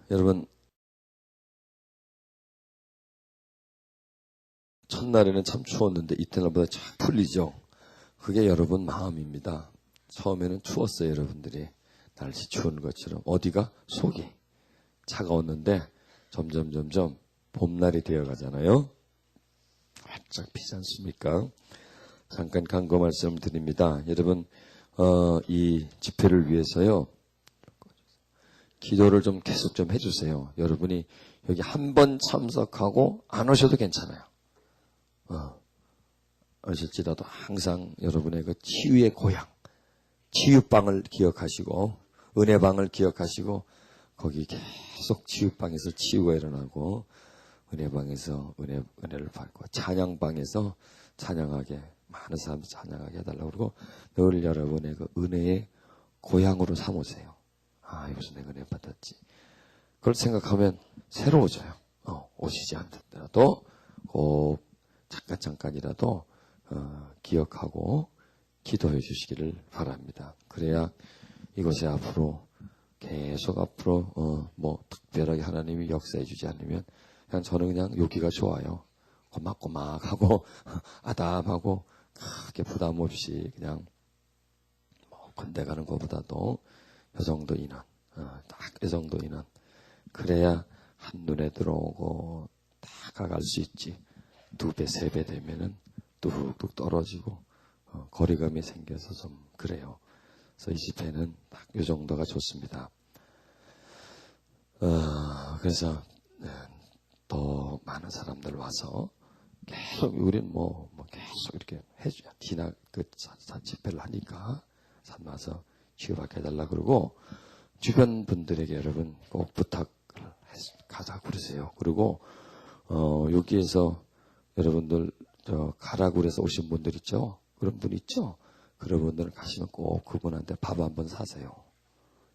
여러분, 첫날에는 참 추웠는데 이튿날보다 쫙 풀리죠. 그게 여러분 마음입니다. 처음에는 추웠어요. 여러분들이 날씨 추운 것처럼 어디가 속이 차가웠는데 점점 봄날이 되어가잖아요. 활짝 피지 않습니까? 잠깐 간거 말씀을 드립니다. 여러분, 이 집회를 위해서요, 기도를 좀 계속 좀 해주세요. 여러분이 여기 한 번 참석하고 안 오셔도 괜찮아요. 오실지라도 항상 여러분의 그 치유의 고향, 치유방을 기억하시고, 은혜방을 기억하시고, 거기 계속 치유방에서 치유가 일어나고, 은혜방에서 은혜를 받고, 찬양방에서 찬양하게, 많은 사람들 찬양하게 해달라고 그러고, 늘 여러분의 그 은혜의 고향으로 삼으세요. 아, 여기서 내가 은혜 받았지. 그걸 생각하면 새로워져요. 오시지 않더라도 꼭 잠깐이라도 기억하고 기도해 주시기를 바랍니다. 그래야 이곳에 앞으로 계속 앞으로 뭐 특별하게 하나님이 역사해 주지 않으면 그냥 저는 그냥 여기가 좋아요. 꼬막꼬막하고 아담하고 크게 부담 없이 그냥 뭐 군대 가는 것보다도 이 정도 인원, 딱 이 정도 인원. 그래야 한눈에 들어오고 다 가갈 수 있지. 2배, 3배 되면은 뚝뚝 떨어지고 거리감이 생겨서 좀 그래요. 그래서 이 집회는 딱 이 정도가 좋습니다. 그래서 더 많은 사람들 와서 계속 우리는 뭐 계속 이렇게 해줘야 지나 그 집회를 하니까 산 와서 치유받게 해달라 그러고 주변 분들에게 여러분 꼭 부탁을 가자 그러세요. 그리고 여기에서 여러분들 가라고 그래서 오신 분들 있죠? 그런 분 있죠? 그런 분들 가시면 꼭 그분한테 밥 한번 사세요.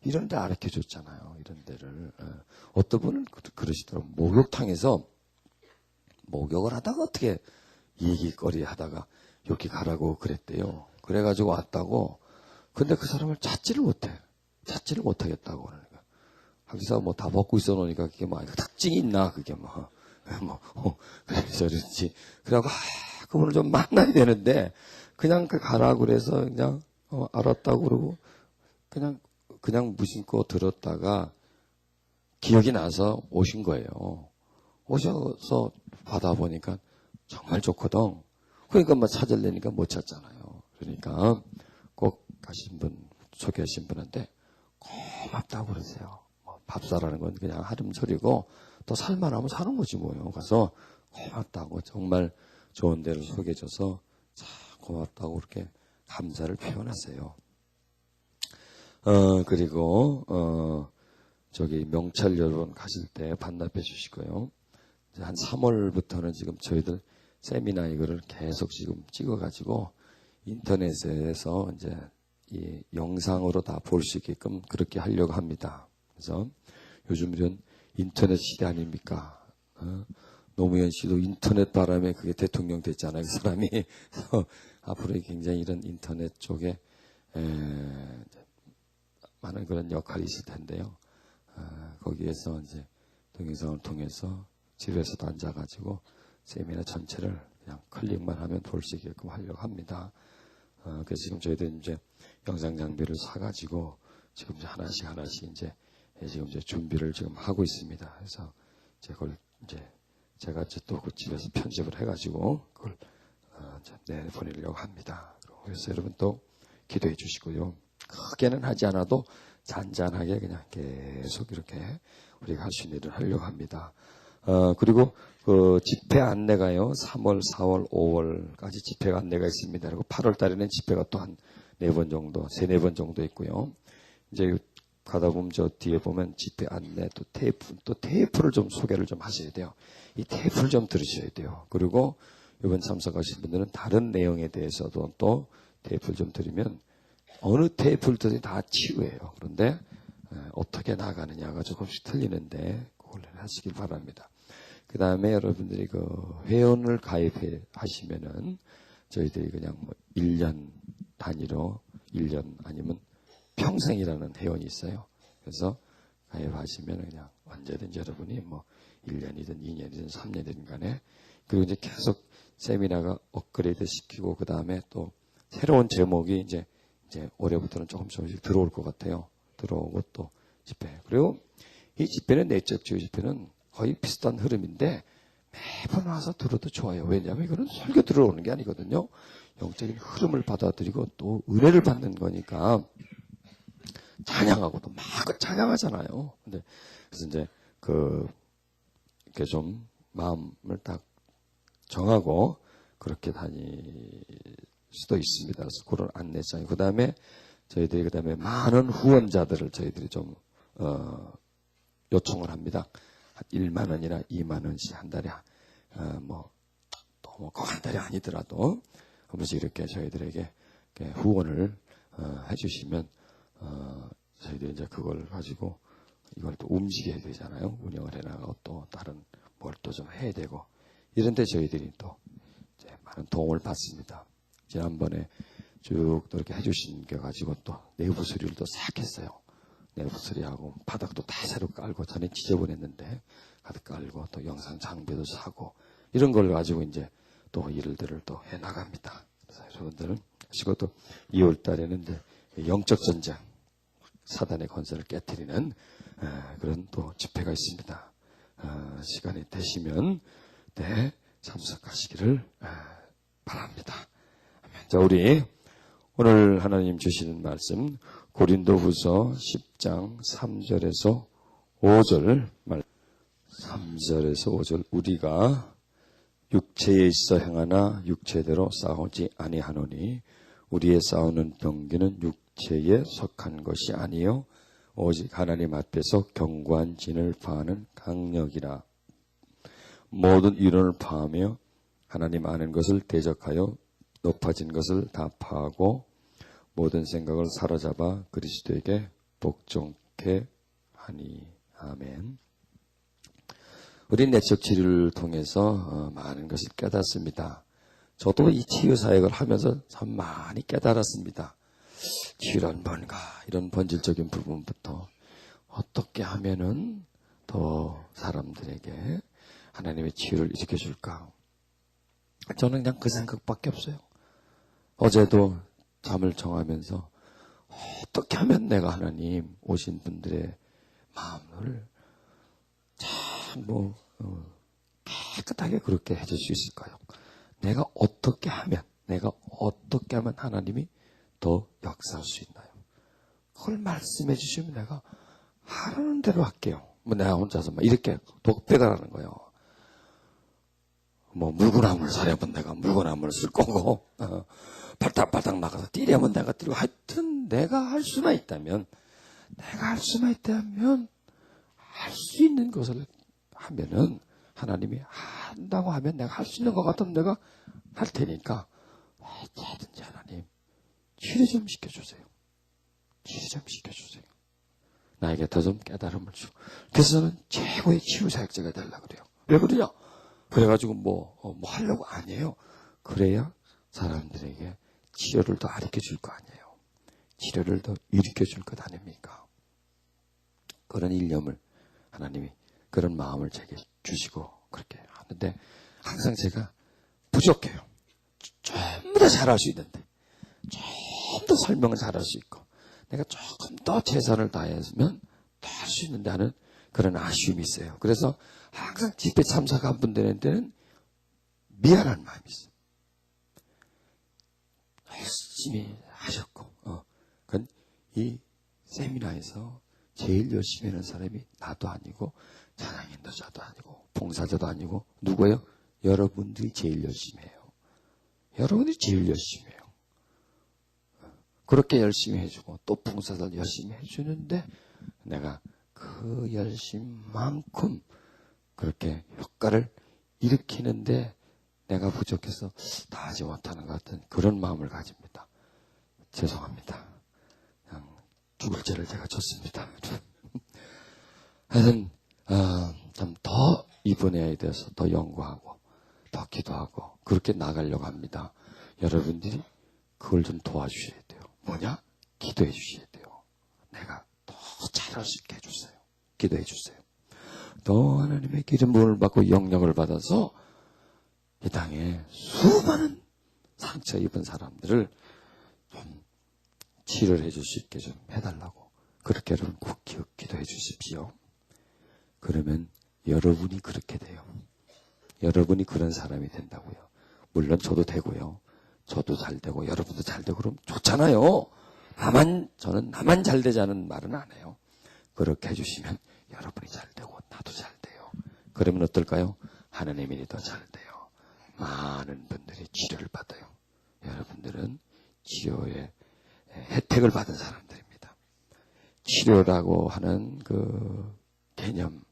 이런 데 가르쳐 줬잖아요. 이런 데를. 어떤 분은 그러시더라고요. 목욕탕에서 목욕을 하다가 어떻게 얘기거리 하다가 여기 가라고 그랬대요. 그래가지고 왔다고. 근데 그 사람을 찾지를 못하겠다고 그러니까. 항상 뭐 다 벗고 있어 놓으니까 그게 뭐 특징이 있나 그게 그래서 그렇지. 그래갖고 그분을 좀 만나야 되는데 그냥 그 가라고 그래서 그냥 알았다고 그러고 그냥 무심코 들었다가 기억이 나서 오신 거예요. 오셔서 받아보니까 정말 좋거든. 그러니까 뭐 찾으려니까 못 찾잖아요. 그러니까 꼭 가신 분, 소개하신 분한테 고맙다고 그러세요. 밥 사라는 건 그냥 하름소리고 또 살만하면 사는 거지 뭐요. 가서 고맙다고 정말 좋은 데를 소개해줘서 참 고맙다고 그렇게 감사를 표현하세요. 그리고 저기 명찰 여러분 가실 때 반납해 주시고요. 이제 한 3월부터는 지금 저희들 세미나 이거를 계속 지금 찍어가지고 인터넷에서 이제 이 영상으로 다 볼 수 있게끔 그렇게 하려고 합니다. 그래서 요즘 이런 인터넷 시대 아닙니까? 노무현 씨도 인터넷 바람에 그게 대통령 됐잖아요. 그 사람이. 앞으로 굉장히 이런 인터넷 쪽에 많은 그런 역할이 있을 텐데요. 거기에서 이제 동영상을 통해서 집에서도 앉아가지고 세미나 전체를 그냥 클릭만 하면 볼 수 있게끔 하려고 합니다. 그래서 지금 저희들 이제 영상 장비를 사가지고 지금 하나씩 이제 지금 이제 준비를 지금 하고 있습니다. 그래서 그걸 이제 제가 이제 또 그 집에서 편집을 해가지고 그걸 내보내려고 합니다. 그래서 여러분 또 기도해 주시고요. 크게는 하지 않아도 잔잔하게 그냥 계속 이렇게 우리가 할 수 있는 일을 하려고 합니다. 그리고 그 집회 안내가요, 3월, 4월, 5월까지 집회가 안내가 있습니다. 그리고 8월 달에는 집회가 또 한 4번 정도, 3-4번 정도 있고요. 이제 가다 보면 저 뒤에 보면 집회 안내 또 테이프를 좀 소개를 좀 하셔야 돼요. 이 테이프를 좀 들으셔야 돼요. 그리고 이번 참석하신 분들은 다른 내용에 대해서도 또 테이프를 좀 들으면 어느 테이프를 들으면 다 치유예요. 그런데 어떻게 나가느냐가 조금씩 틀리는데 그걸 하시길 바랍니다. 그 다음에 여러분들이 그 회원을 가입하시면은 저희들이 그냥 뭐 1년 단위로 1년 아니면 평생이라는 회원이 있어요. 그래서 가입하시면 그냥 언제든지 여러분이 뭐 1년이든 2년이든 3년이든 간에 그리고 이제 계속 세미나가 업그레이드 시키고 그 다음에 또 새로운 제목이 이제 올해부터는 조금씩 들어올 것 같아요. 들어오고 또 집회. 그리고 이 집회는 내적 치유 집회는 거의 비슷한 흐름인데 매번 와서 들어도 좋아요. 왜냐하면 이거는 설교 들어오는 게 아니거든요. 영적인 흐름을 받아들이고 또 은혜를 받는 거니까 찬양하고도 막 찬양하잖아요. 근데 그래서 이제 이렇게 좀 마음을 딱 정하고 그렇게 다닐 수도 있습니다. 그래서 그런 안내장이 그 다음에 저희들이 많은 후원자들을 저희들이 좀 요청을 합니다. 한 1만 원이나 2만 원씩 한 달에 꼭 한 달이 아니더라도 한 번씩 이렇게 저희들에게 후원을 해주시면 저희들이 이제 그걸 가지고 이걸 또 움직여야 되잖아요. 운영을 해나가고 또 다른 뭘 또 좀 해야 되고 이런데 저희들이 또 이제 많은 도움을 받습니다. 지난번에 쭉 이렇게 해주신 게 가지고 또 내부 수리를 또 싹 했어요. 내부 수리하고 바닥도 다 새로 깔고 전에 지저분했는데 가득 깔고 또 영상 장비도 사고 이런 걸 가지고 이제 또 일들을 또 해 나갑니다. 그래서 여러분들은 하시고 또 2월 달에는 이제 영적 전쟁 사단의 권세를 깨트리는 그런 또 집회가 있습니다. 시간이 되시면 참석하시기를 바랍니다. 자, 우리 오늘 하나님 주시는 말씀 고린도후서 10장 3절에서 5절 3절에서 5절 우리가 육체에 있어 행하나 육체대로 싸우지 아니하노니 우리의 싸우는 병기는 육체에 속한 것이 아니요 오직 하나님 앞에서 견고한 진을 파하는 강력이라. 모든 이론을 파하며 하나님 아는 것을 대적하여 높아진 것을 다 파하고 모든 생각을 사로잡아 그리스도에게 복종케 하니. 아멘. 우리 내적 치료를 통해서 많은 것을 깨닫습니다. 저도 이 치유 사역을 하면서 참 많이 깨달았습니다. 치유란 뭔가 이런 본질적인 부분부터 어떻게 하면은 더 사람들에게 하나님의 치유를 일으켜줄까. 저는 그냥 그 생각밖에 없어요. 어제도 잠을 정하면서 어떻게 하면 내가 하나님 오신 분들의 마음을 참 깨끗하게 그렇게 해줄 수 있을까요? 내가 어떻게 하면 하나님이 더 역사할 수 있나요? 그걸 말씀해 주시면 내가 하라는 대로 할게요. 내가 혼자서 이렇게 독배가라는 거예요. 물구나무를 사려면 내가 물구나무를 쓸 거고, 발딱발딱 나가서 뛰려면 내가 뛰고, 하여튼 내가 할 수만 있다면, 할 수 있는 것을 하면은, 하나님이 한다고 하면 내가 할 수 있는 것 같으면 내가 할 테니까, 어쨌든지 하나님, 치료 좀 시켜주세요. 나에게 더 좀 깨달음을 주고. 그래서 저는 최고의 치유 사역자가 되려고 그래요. 왜 그러냐? 그래가지고 하려고 아니에요. 그래야 사람들에게 치료를 더 가르쳐 줄 거 아니에요. 치료를 더 일으켜 줄 것 아닙니까? 그런 일념을 하나님이 그런 마음을 제게 주시고 그렇게 하는데 항상 제가 부족해요. 좀 더 잘할 수 있는데 좀 더 설명을 잘할 수 있고 내가 조금 더 최선을 다했으면 더 할 수 있는데 하는 그런 아쉬움이 있어요. 그래서 항상 집회 참석한 분들한테는 미안한 마음이 있어요. 열심히 하셨고, 그건 이 세미나에서 제일 열심히 하는 사람이 나도 아니고, 찬양 인도자도 아니고, 봉사자도 아니고, 누구예요? 여러분들이 제일 열심히 해요. 여러분들이 제일 열심히 해요. 그렇게 열심히 해주고, 또 봉사자도 열심히 해주는데, 내가 그 열심만큼 그렇게 효과를 일으키는데 내가 부족해서 다 하지 못하는 것 같은 그런 마음을 가집니다. 죄송합니다. 그냥 죽을 죄를 제가 졌습니다. 하여튼 좀 더 이 분야에 대해서 더 연구하고 더 기도하고 그렇게 나가려고 합니다. 여러분들이 그걸 좀 도와주셔야 돼요. 뭐냐? 기도해 주셔야 돼요. 내가 더 잘할 수 있게 해주세요. 기도해 주세요. 또 하나님의 기름 부음을 받고 영향을 받아서 이 땅에 수많은 상처 입은 사람들을 좀 치료를 해줄 수 있게 좀 해달라고 그렇게 여러분 꼭 기도해 주십시오. 그러면 여러분이 그렇게 돼요. 여러분이 그런 사람이 된다고요. 물론 저도 되고요. 저도 잘 되고 여러분도 잘 되고 그럼 좋잖아요. 저는 나만 잘 되자는 말은 안 해요. 그렇게 해주시면 여러분이 잘 되고 나도 잘 돼요. 그러면 어떨까요? 하나님이 더 잘 돼요. 많은 분들이 치료를 받아요. 여러분들은 치료의 혜택을 받은 사람들입니다. 치료라고 하는 그 개념,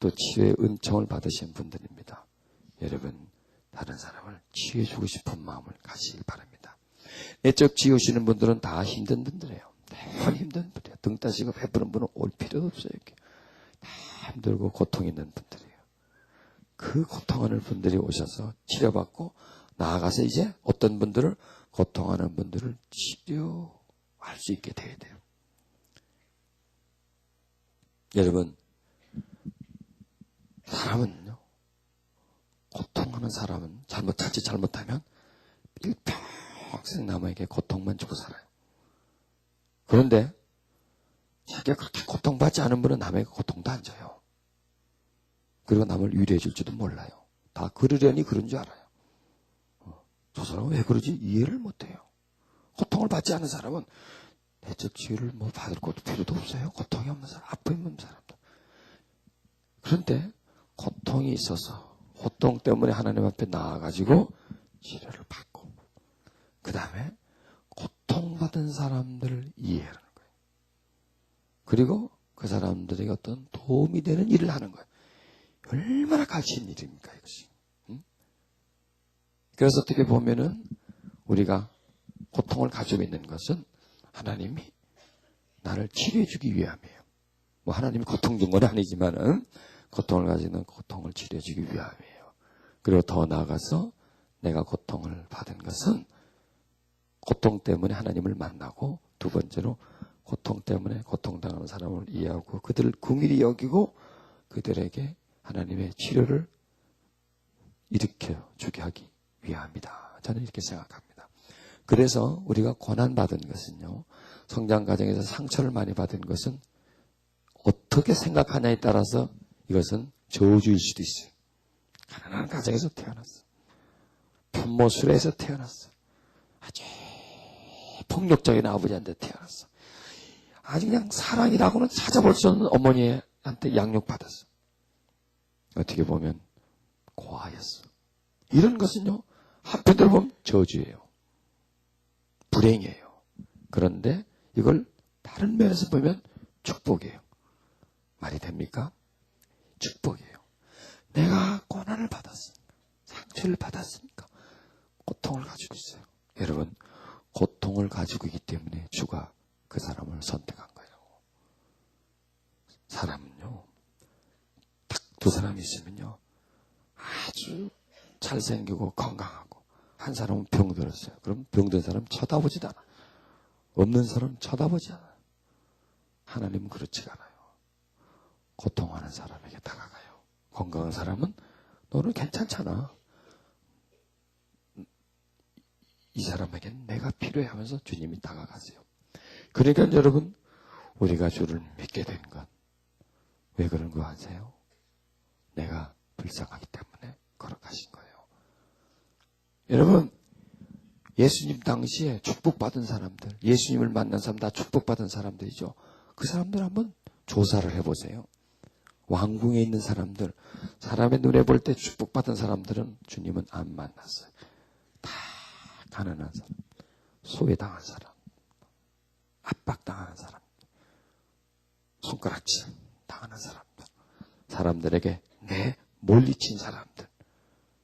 또 치유의 은총을 받으신 분들입니다. 여러분, 다른 사람을 치유해주고 싶은 마음을 가지길 바랍니다. 내적 치유시는 분들은 다 힘든 분들이에요. 매번 힘든 분이에요. 등 따시고 베푸는 분은 올 필요도 없어요. 이렇게. 다 힘들고 고통 있는 분들이에요. 그 고통하는 분들이 오셔서 치료받고 나아가서 이제 어떤 분들을 고통하는 분들을 치료할 수 있게 돼야 돼요. 여러분, 사람은요, 고통하는 사람은 자칫 잘못하면 일평생 남에게 고통만 주고 살아요. 그런데 자기가 그렇게 고통받지 않은 분은 남에게 고통도 안 줘요. 그리고 남을 위로해 줄지도 몰라요. 다 그러려니 그런 줄 알아요. 저 사람은 왜 그러지? 이해를 못해요. 고통을 받지 않은 사람은 내적 치유를 받을 것도 필요도 없어요. 고통이 없는 사람, 아픔이 없는 사람들. 그런데 고통이 있어서 고통 때문에 하나님 앞에 나와가지고 치료를 받고 그 다음에 고통받은 사람들을 이해하는 거예요. 그리고 그 사람들에게 어떤 도움이 되는 일을 하는 거예요. 얼마나 가치인 일입니까 이것이. 그래서 어떻게 보면은 우리가 고통을 가지고 있는 것은 하나님이 나를 치료해 주기 위함이에요. 하나님이 고통 준 건 아니지만은 고통을 가지는 고통을 치료해 주기 위함이에요. 그리고 더 나아가서 내가 고통을 받은 것은 고통 때문에 하나님을 만나고 두 번째로 고통 때문에 고통당하는 사람을 이해하고 그들을 긍휼히 여기고 그들에게 하나님의 치료를 일으켜 주게 하기 위함이다. 저는 이렇게 생각합니다. 그래서 우리가 고난받은 것은요. 성장 과정에서 상처를 많이 받은 것은 어떻게 생각하냐에 따라서 이것은 저주일 수도 있어요. 가난한 가정에서 태어났어. 편모술에서 태어났어. 아주 폭력적인 아버지한테 태어났어. 아주 그냥 사랑이라고는 찾아볼 수 없는 어머니한테 양육받았어. 어떻게 보면 고아였어. 이런 것은요. 한편으로 보면 저주예요. 불행이에요. 그런데 이걸 다른 면에서 보면 축복이에요. 말이 됩니까? 축복이에요. 내가 고난을 받았으니까, 상처를 받았으니까 고통을 가지고 있어요. 여러분, 고통을 가지고 있기 때문에 주가 그 사람을 선택한 거예요. 사람은요, 딱 두 사람이 있으면요, 아주 잘생기고 건강하고, 한 사람은 병들었어요. 그럼 병든 사람 쳐다보지도 않아. 없는 사람 쳐다보지 않아. 하나님은 그렇지가 않아요. 고통하는 사람에게 다가가요. 건강한 사람은 너는 괜찮잖아. 이 사람에겐 내가 필요해 하면서 주님이 다가가세요. 그러니까 여러분, 우리가 주를 믿게 된 건 왜 그런 거 아세요? 내가 불쌍하기 때문에 걸어가신 거예요. 여러분, 예수님 당시에 축복받은 사람들, 예수님을 만난 사람 다 축복받은 사람들이죠. 그 사람들 한번 조사를 해보세요. 왕궁에 있는 사람들, 사람의 눈에 볼 때 축복받은 사람들은 주님은 안 만났어요. 다 가난한 사람, 소외당한 사람, 압박당하는 사람, 손가락질 당하는 사람들, 사람들에게 몰리친 사람들,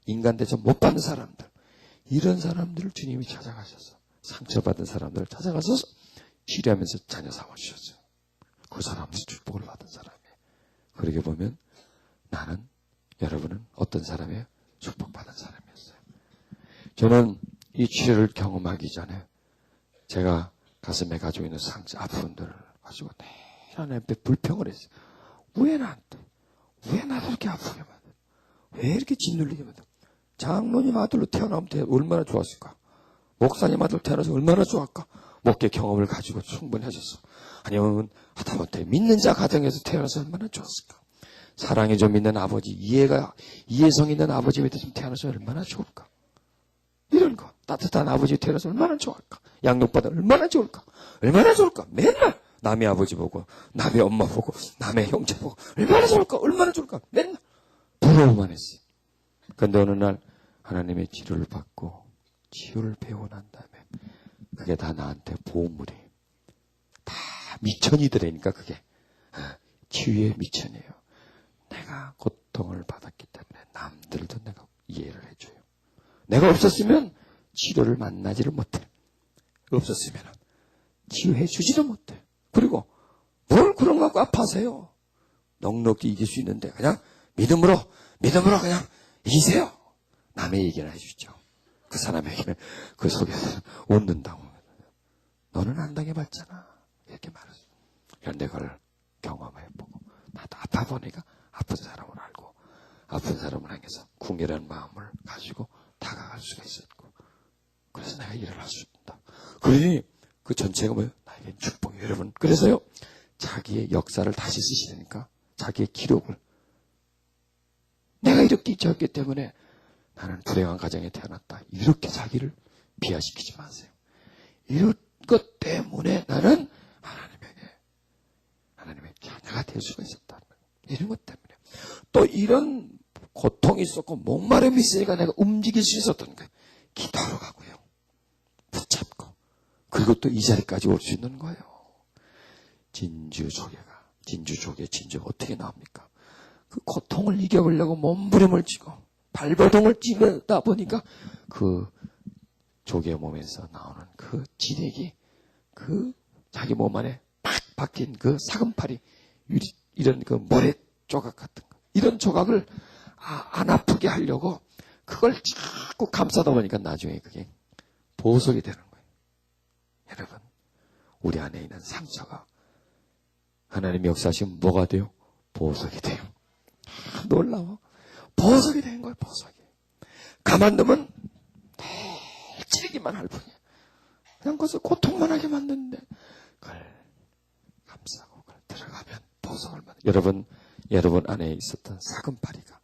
인간 대접 못 받는 사람들, 이런 사람들을 주님이 찾아가셔서 상처받은 사람들을 찾아가서 치료하면서 자녀 삼아주셨어요. 그 사람은 축복을 받은 사람이에요. 그렇게 보면 나는, 여러분은 어떤 사람이에요? 축복받은 사람이었어요. 저는 이 치료를 경험하기 전에 제가 가슴에 가지고 있는 상처, 아픔들을 가지고 하나님 앞에 불평을 했어요. 왜 나한테? 왜 나를 이렇게 아프게 만들어? 왜 이렇게 짓눌리게 만들어? 장로님 아들로 태어나면 얼마나 좋았을까? 목사님 아들로 태어나서 얼마나 좋았까? 목회 경험을 가지고 충분히 하셨어. 아니면 하다못해 믿는 자 가정에서 태어나서 얼마나 좋았을까? 사랑이 좀 있는 아버지, 이해성 있는 아버지 밑에 좀 태어나서 얼마나 좋을까? 이런 거. 따뜻한 아버지 태어나서 얼마나 좋을까? 양육받아 얼마나 좋을까? 얼마나 좋을까? 맨날 남의 아버지 보고, 남의 엄마 보고, 남의 형제 보고, 얼마나 좋을까? 얼마나 좋을까? 맨날 부러워만 했어요. 그런데 어느 날 하나님의 치료를 받고, 치유를 배우고 난 다음에, 그게 다 나한테 보물이. 다 미천이더라니까, 그게. 치유의 미천이에요. 내가 고통을 받았기 때문에 남들도 내가 이해를 해줘요. 내가 없었으면 치료를 만나지를 못해. 없었으면 치유해 주지도 못해. 그리고 뭘 그런 거 갖고 아파하세요. 넉넉히 이길 수 있는데 그냥 믿음으로 그냥 이기세요. 남의 얘기를 해주죠. 그 사람에게는 그 속에서 웃는다고. 너는 안 당해봤잖아. 이렇게 말했어. 그런데 그걸 경험해보고 나도 아파 보니까 아픈 사람을 알고 아픈 사람을 향해서 궁혈한 마음을 가지고 다가갈 수가 있었고 그래서 내가 일어날 수 있다. 그러니 그 전체가 뭐예요? 나에겐 축복이에요. 여러분 그래서요 자기의 역사를 다시 쓰시니까 자기의 기록을 내가 이렇게 잊었기 때문에 나는 불행한 가정에 태어났다. 이렇게 자기를 비하시키지 마세요. 이런 것 때문에 나는 하나님의 자녀가 될 수가 있었다. 이런 것 때문에. 또 이런 고통이 있었고 목마름이 있으니까 내가 움직일 수 있었던 거예요. 기도하러 가고요. 붙잡고. 그리고 또 이 자리까지 올 수 있는 거예요. 진주조개 어떻게 나옵니까? 그 고통을 이겨보려고 몸부림을 치고 발버둥을 찌르다 보니까 그 조개 몸에서 나오는 그 진액이 그 자기 몸 안에 팍 박힌 그 사금팔이 이런 그 모래 조각 같은 거 이런 조각을 안 아프게 하려고 그걸 자꾸 감싸다 보니까 나중에 그게 보석이 되는 거예요. 여러분 우리 안에 있는 상처가 하나님의 역사하시면 뭐가 돼요? 보석이 돼요. 놀라워. 보석이 된 거예요. 보석이. 가만두면 늘 찌르기만 할 뿐이야. 그냥 그것을 고통만 하게 만드는데 그걸 감싸고 그걸 들어가면 보석을 만들. 여러분 안에 있었던 사금파리가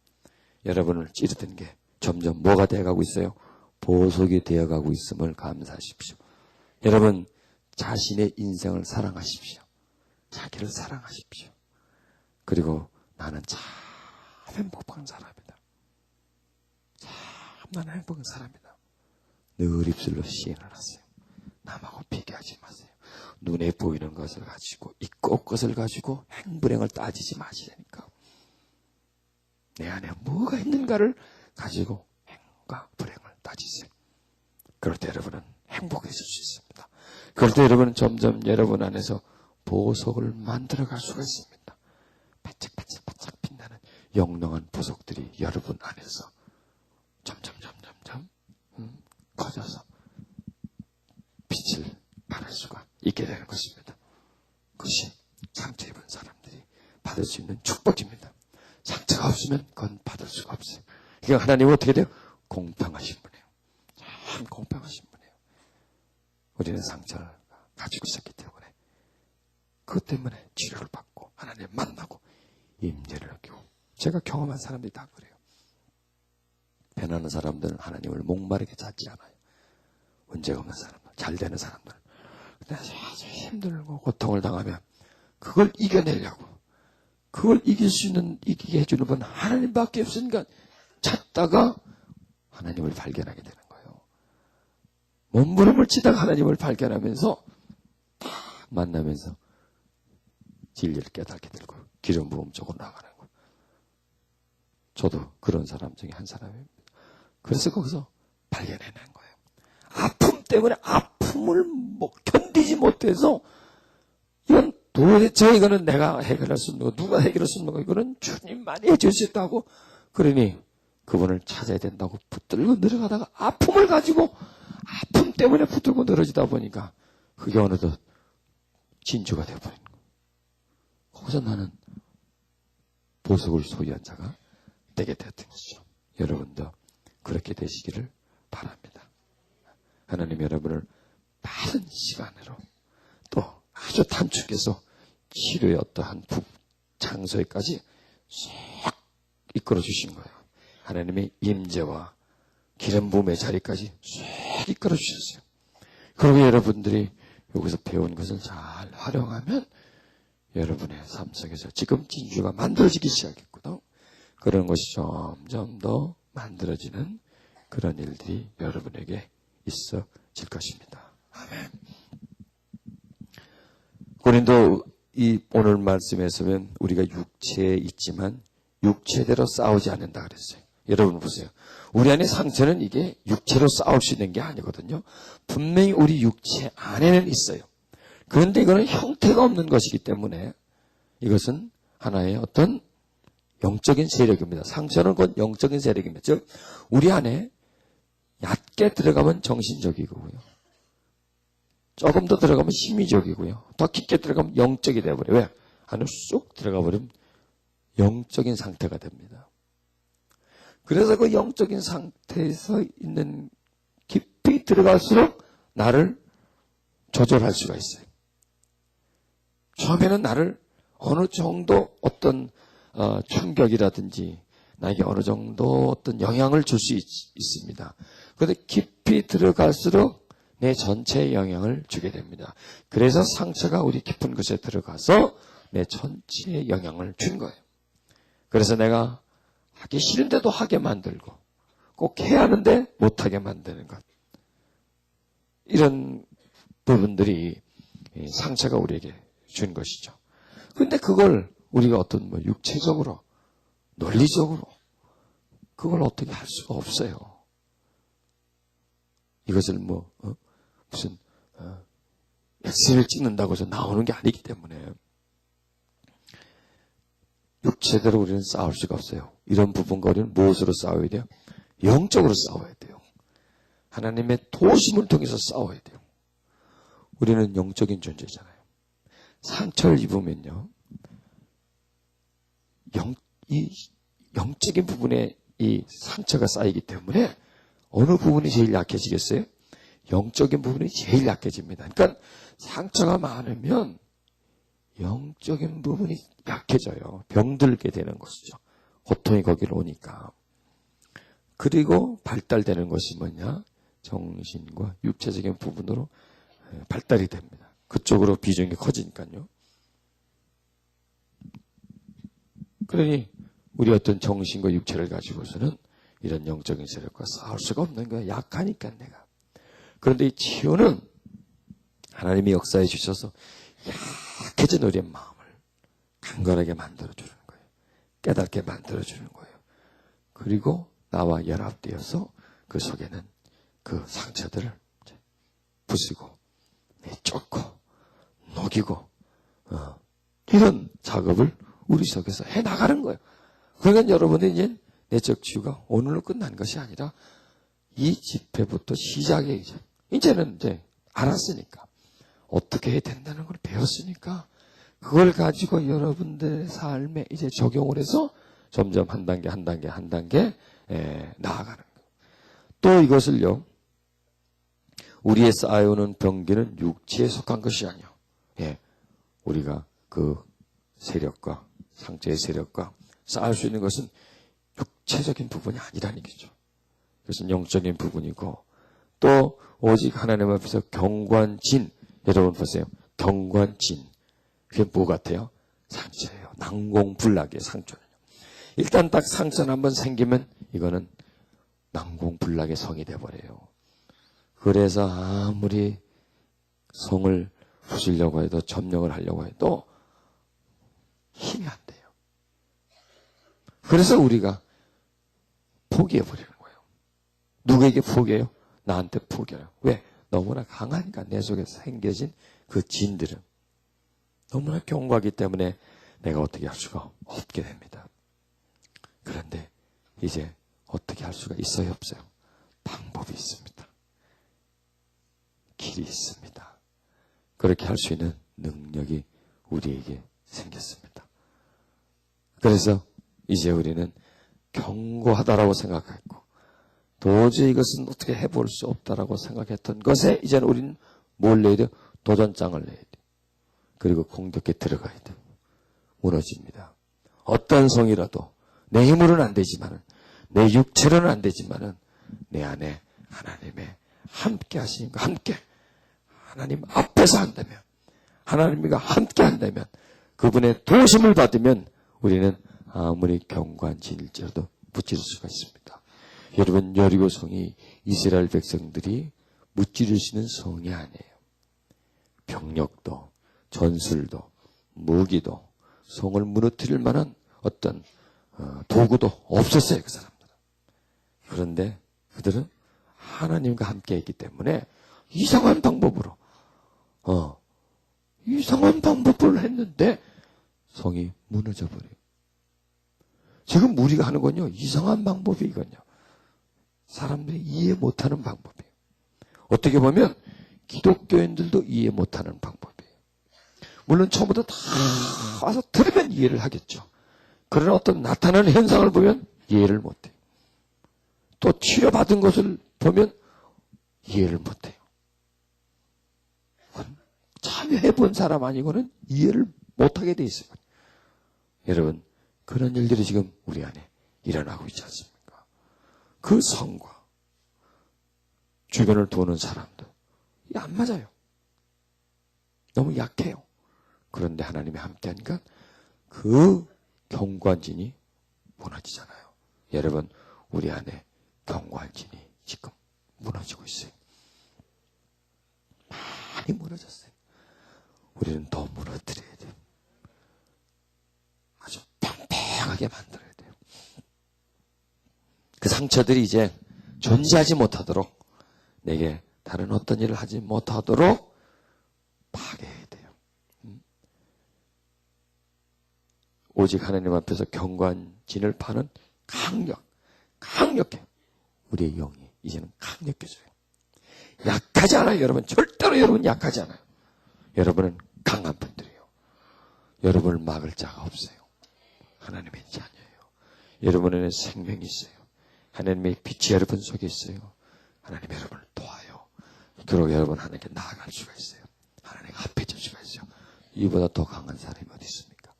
여러분을 찌르던 게 점점 뭐가 되어가고 있어요? 보석이 되어가고 있음을 감사하십시오. 여러분 자신의 인생을 사랑하십시오. 자기를 사랑하십시오. 그리고 나는 참 행복한 사람이다. 참 나는 행복한 사람이다. 늘 입술로 시인을 하세요. 남하고 비교하지 마세요. 눈에 보이는 것을 가지고 있고 것을 가지고 행불행을 따지지 마시라니까. 내 안에 뭐가 있는가를 가지고 행과 불행을 따지세요. 그럴 때 여러분은 행복해질 수 있습니다. 그럴 때 여러분은 점점 여러분 안에서 보석을 만들어갈 수가 있습니다. 반짝반짝 빛나는 영롱한 보석들이 여러분 안에서 점점 커져서 빛을 발할 수가 있게 되는 것입니다. 그것이 상처 입은 사람들이 받을 수 있는 축복입니다. 상처가 없으면 그건 받을 수가 없어요. 그러니까 하나님은 어떻게 돼요? 공평하신 분이에요. 참 공평하신 분이에요. 우리는 상처를 가지고 있었기 때문에 그것 때문에 치료를 받고 하나님 만나고 임재를 느끼고 제가 경험한 사람들이 다 그래요. 변하는 사람들은 하나님을 목마르게 찾지 않아요. 문제가 없는 사람들, 잘 되는 사람들. 근데 아주 힘들고 고통을 당하면 그걸 이겨내려고 그걸 이기게 해주는 분 하나님밖에 없으니까 찾다가 하나님을 발견하게 되는 거예요. 몸부림을 치다가 하나님을 발견하면서 딱 만나면서 진리를 깨닫게 되고 기름 부음 쪽으로 나가는 거예요. 저도 그런 사람 중에 한 사람입니다. 그래서 거기서 발견해낸 거예요. 아픔 때문에 아픔을 견디지 못해서 이건 도대체 이거는 내가 해결할 수 있는 거 누가 해결할 수 있는 거 이거는 주님만이 해줄 수 있다고 그러니 그분을 찾아야 된다고 붙들고 내려가다가 아픔을 가지고 아픔 때문에 붙들고 늘어지다 보니까 그게 어느덧 진주가 되어버린 거예요. 거기서 나는 보석을 소유한 자가 되게 되었던 것이죠. 여러분도 그렇게 되시기를 바랍니다. 하나님 여러분을 빠른 시간으로 또 아주 단축해서 치료의 어떠한 장소에까지 싹 이끌어 주신 거예요. 하나님의 임재와 기름 부음의 자리까지 싹 이끌어 주셨어요. 그리고 여러분들이 여기서 배운 것을 잘 활용하면 여러분의 삶 속에서 지금 진주가 만들어지기 시작했거든. 그런 것이 점점 더 만들어지는 그런 일들이 여러분에게 있어질 것입니다. 아멘. 고린도 이 오늘 말씀에서 보면 우리가 육체에 있지만 육체대로 싸우지 않는다 그랬어요. 여러분 보세요. 우리 안에 상처는 이게 육체로 싸울 수 있는 게 아니거든요. 분명히 우리 육체 안에는 있어요. 그런데 이거는 형태가 없는 것이기 때문에 이것은 하나의 어떤 영적인 세력입니다. 상처는 곧 영적인 세력입니다. 즉 우리 안에 얕게 들어가면 정신적이고요. 조금 더 들어가면 심리적이고요. 더 깊게 들어가면 영적이 되어버려요. 왜? 안으로 쑥 들어가 버리면 영적인 상태가 됩니다. 그래서 그 영적인 상태에서 있는 깊이 들어갈수록 나를 조절할 수가 있어요. 처음에는 나를 어느 정도 어떤 충격이라든지 나에게 어느 정도 어떤 영향을 줄 수 있습니다. 그런데 깊이 들어갈수록 내 전체에 영향을 주게 됩니다. 그래서 상처가 우리 깊은 곳에 들어가서 내 전체에 영향을 준 거예요. 그래서 내가 하기 싫은데도 하게 만들고 꼭 해야 하는데 못하게 만드는 것. 이런 부분들이 상처가 우리에게 준 것이죠. 근데 그걸 우리가 어떤 육체적으로 논리적으로 그걸 어떻게 할 수가 없어요. 이것을 무슨 엑스를 찍는다고 해서 나오는 게 아니기 때문에 육체대로 우리는 싸울 수가 없어요. 이런 부분과 우리는 무엇으로 싸워야 돼요? 영적으로 싸워야 돼요. 하나님의 도심을 통해서 싸워야 돼요. 우리는 영적인 존재잖아요. 상처를 입으면요, 이 영적인 부분에 이 상처가 쌓이기 때문에 어느 부분이 제일 약해지겠어요? 영적인 부분이 제일 약해집니다. 그러니까 상처가 많으면 영적인 부분이 약해져요. 병들게 되는 것이죠. 고통이 거기로 오니까. 그리고 발달되는 것이 뭐냐? 정신과 육체적인 부분으로 발달이 됩니다. 그쪽으로 비중이 커지니까요. 그러니 우리 어떤 정신과 육체를 가지고서는 이런 영적인 세력과 싸울 수가 없는 거예요. 약하니까 내가. 그런데 이 치유는 하나님이 역사해 주셔서 약해진 우리의 마음을 강건하게 만들어주는 거예요. 깨닫게 만들어주는 거예요. 그리고 나와 연합되어서 그 속에는 그 상처들을 부수고 쫓고 녹이고 이런 작업을 우리 속에서 해나가는 거예요. 그러니까 여러분이 이제 내적 치유가 오늘로 끝난 것이 아니라 이 집회부터 시작이죠. 이제는 이제 알았으니까 어떻게 해야 된다는 걸 배웠으니까 그걸 가지고 여러분들의 삶에 이제 적용을 해서 점점 한 단계 나아가는 거예요. 또 이것을요, 우리의 쌓여오는 병기는 육체에 속한 것이 아니요. 우리가 그 세력과 상처의 세력과 쌓을 수 있는 것은 육체적인 부분이 아니라는 거죠. 그것은 영적인 부분이고 또 오직 하나님 앞에서 경관진, 여러분 보세요. 경관진. 그게 뭐 같아요? 상처예요. 난공불락의 상처예요. 일단 딱 상처는 한번 생기면 이거는 난공불락의 성이 돼버려요. 그래서 아무리 성을 부수려고 해도 점령을 하려고 해도 힘이 안 돼요. 그래서 우리가 포기해버리는 거예요. 누구에게 포기해요? 나한테 포기해요. 왜? 너무나 강하니까 내 속에 생겨진 그 진들은 너무나 견고하기 때문에 내가 어떻게 할 수가 없게 됩니다. 그런데 이제 어떻게 할 수가 있어요? 없어요? 방법이 있습니다. 길이 있습니다. 그렇게 할 수 있는 능력이 우리에게 생겼습니다. 그래서 이제 우리는 견고하다라고 생각했고 도저히 이것은 어떻게 해볼 수 없다라고 생각했던 것에 이제는 우리는 뭘 내야 돼요? 도전장을 내야 돼요. 그리고 공격에 들어가야 돼요. 무너집니다. 어떤 성이라도 내 힘으로는 안 되지만은 내 육체로는 안 되지만은 내 안에 하나님의 함께 하시니까 함께 하나님 앞에서 한다면 하나님과 함께 한다면 그분의 도심을 받으면 우리는 아무리 견고한 진일지라도 무찌를 수가 있습니다. 여러분 여리고 성이 이스라엘 백성들이 무찌를 수 있는 성이 아니에요. 병력도 전술도 무기도 성을 무너뜨릴 만한 어떤 도구도 없었어요. 그 사람들은. 그런데 그들은 하나님과 함께 했기 때문에 이상한 방법으로 이상한 방법을 했는데 성이 무너져 버려요. 지금 우리가 하는 건요. 이상한 방법이 이건요. 사람들이 이해 못하는 방법이에요. 어떻게 보면 기독교인들도 이해 못하는 방법이에요. 물론 처음부터 다 와서 들으면 이해를 하겠죠. 그러나 어떤 나타나는 현상을 보면 이해를 못해요. 또 치료받은 것을 보면 이해를 못해요. 참여해본 사람 아니고는 이해를 못하게 돼 있어요. 여러분 그런 일들이 지금 우리 안에 일어나고 있지 않습니까? 그 성과 주변을 도는 사람들 이게 안 맞아요. 너무 약해요. 그런데 하나님이 함께하니까 그 견고한 진이 무너지잖아요. 여러분 우리 안에 견고한 진이 지금 무너지고 있어요. 많이 무너졌어요. 우리는 더 무너뜨려야 돼요. 아주 팽팽하게 만들어야 돼요. 그 상처들이 이제 존재하지 못하도록 내게 다른 어떤 일을 하지 못하도록 파괴해야 돼요. 오직 하나님 앞에서 견고한 진을 파는 강력해요. 우리의 영이 이제는 강력해져요. 약하지 않아요. 여러분 절대로 여러분 약하지 않아요. 여러분은 강한 분들이에요. 여러분을 막을 자가 없어요. 하나님의 자녀예요. 여러분에는 생명이 있어요. 하나님의 빛이 여러분 속에 있어요. 하나님 여러분을 도와요. 그러고 여러분 하나님께 나아갈 수가 있어요. 하나님 앞에 질 수가 있어요. 이보다 더 강한 사람이 어디 있습니까?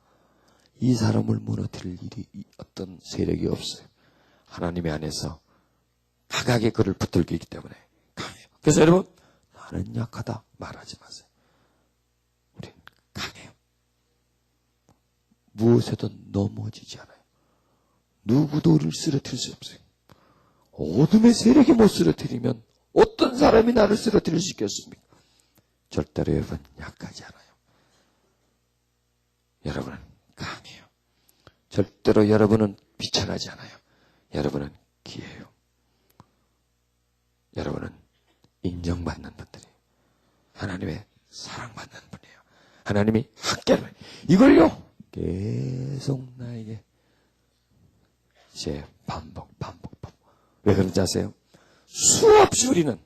이 사람을 무너뜨릴 일이 어떤 세력이 없어요. 하나님의 안에서 강하게 그를 붙들고 있기 때문에 강해요. 그래서 여러분 나는 약하다 말하지 마세요. 우리는 강해요. 무엇에도 넘어지지 않아요. 누구도 우리를 쓰러뜨릴 수 없어요. 어둠의 세력이 못 쓰러뜨리면 어떤 사람이 나를 쓰러뜨릴 수 있겠습니까? 절대로 여러분 약하지 않아요. 여러분은 강해요. 절대로 여러분은 비천하지 않아요. 여러분은 기해요. 여러분은 인정받는 분들이에요. 하나님의 사랑받는 분이에요. 하나님이 함께하는 이걸요 계속 나에게 이제 반복. 왜 그런지 아세요? 수없이 우리는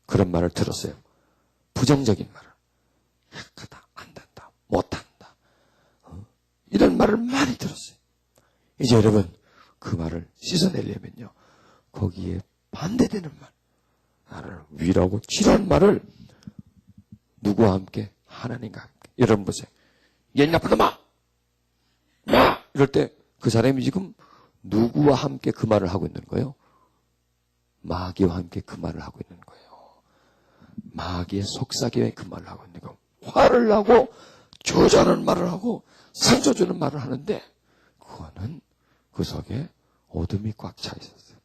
그런 말을 들었어요. 부정적인 말을. 약하다, 안 된다, 못한다. 이런 말을 많이 들었어요. 이제 여러분 그 말을 씻어내려면요. 거기에 반대되는 말. 나를 위로하고 치료한 말을 누구와 함께? 하나님과 함께. 여러분 보세요. 얘 나쁜 놈아! 야! 이럴 때 그 사람이 지금 누구와 함께 그 말을 하고 있는 거예요? 마귀와 함께 그 말을 하고 있는 거예요. 마귀의 속삭임에 그 말을 하고 있는 거예요. 화를 나고 저주하는 말을 하고 상처 주는 말을 하는데 그거는 그 속에 어둠이 꽉 차 있었어요.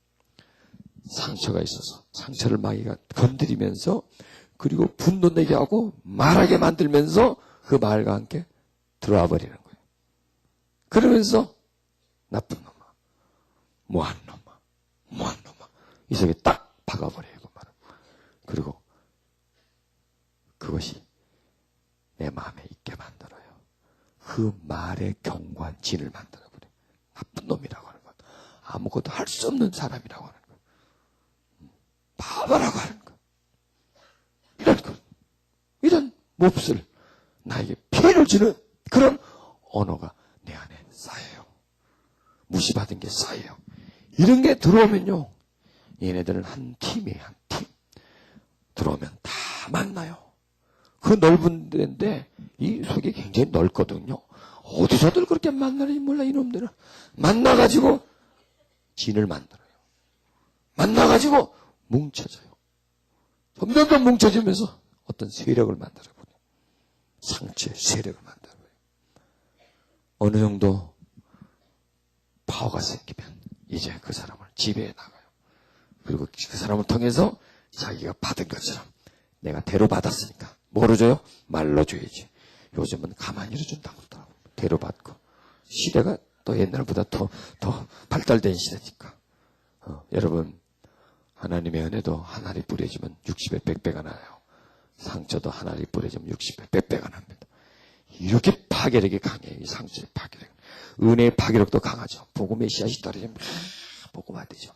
상처가 있어서 상처를 마귀가 건드리면서 그리고 분노내게 하고 말하게 만들면서 그 말과 함께 들어와 버리는 거예요. 그러면서 나쁜 놈아, 뭐한 놈아 이 속에 딱 박아버려요. 그 말은. 그리고 그것이 내 마음에 있게 만들어요. 그 말의 견고한 진을 만들어버려요. 나쁜 놈이라고 하는 것, 아무것도 할 수 없는 사람이라고 하는 것, 바보라고 하는 것, 이런 몹쓸 나에게 피해를 주는 그런 언어가 내 안에 쌓여요. 무시받은 게 쌓여요. 이런 게 들어오면요, 얘네들은 한 팀이에요. 한 팀. 들어오면 다 만나요. 그 넓은 데인데 이 속이 굉장히 넓거든요. 어디서들 그렇게 만나는지 몰라. 이놈들은 만나가지고 진을 만들어요. 만나가지고 뭉쳐져요. 점점 더 뭉쳐지면서 어떤 세력을 만들어버려요. 상처의 세력을 만들어버려요. 어느 정도 파워가 생기면 이제 그 사람을 지배해 나가요. 그리고 그 사람을 통해서 자기가 받은 것처럼 내가 대로 받았으니까 뭐로 줘요? 말로 줘야지. 요즘은 가만히로 준다고 그러더라고요. 대로 받고. 시대가 또 옛날보다 더 발달된 시대니까. 여러분, 하나님의 은혜도 한 알이 뿌려지면 60배, 100배가 나요. 상처도 한 알이 뿌려지면 60배, 100배가 납니다. 이렇게 파괴력이 강해요. 이 상처의 파괴력. 은혜의 파괴력도 강하죠. 복음의 씨앗이 떨어지면 복음 되죠.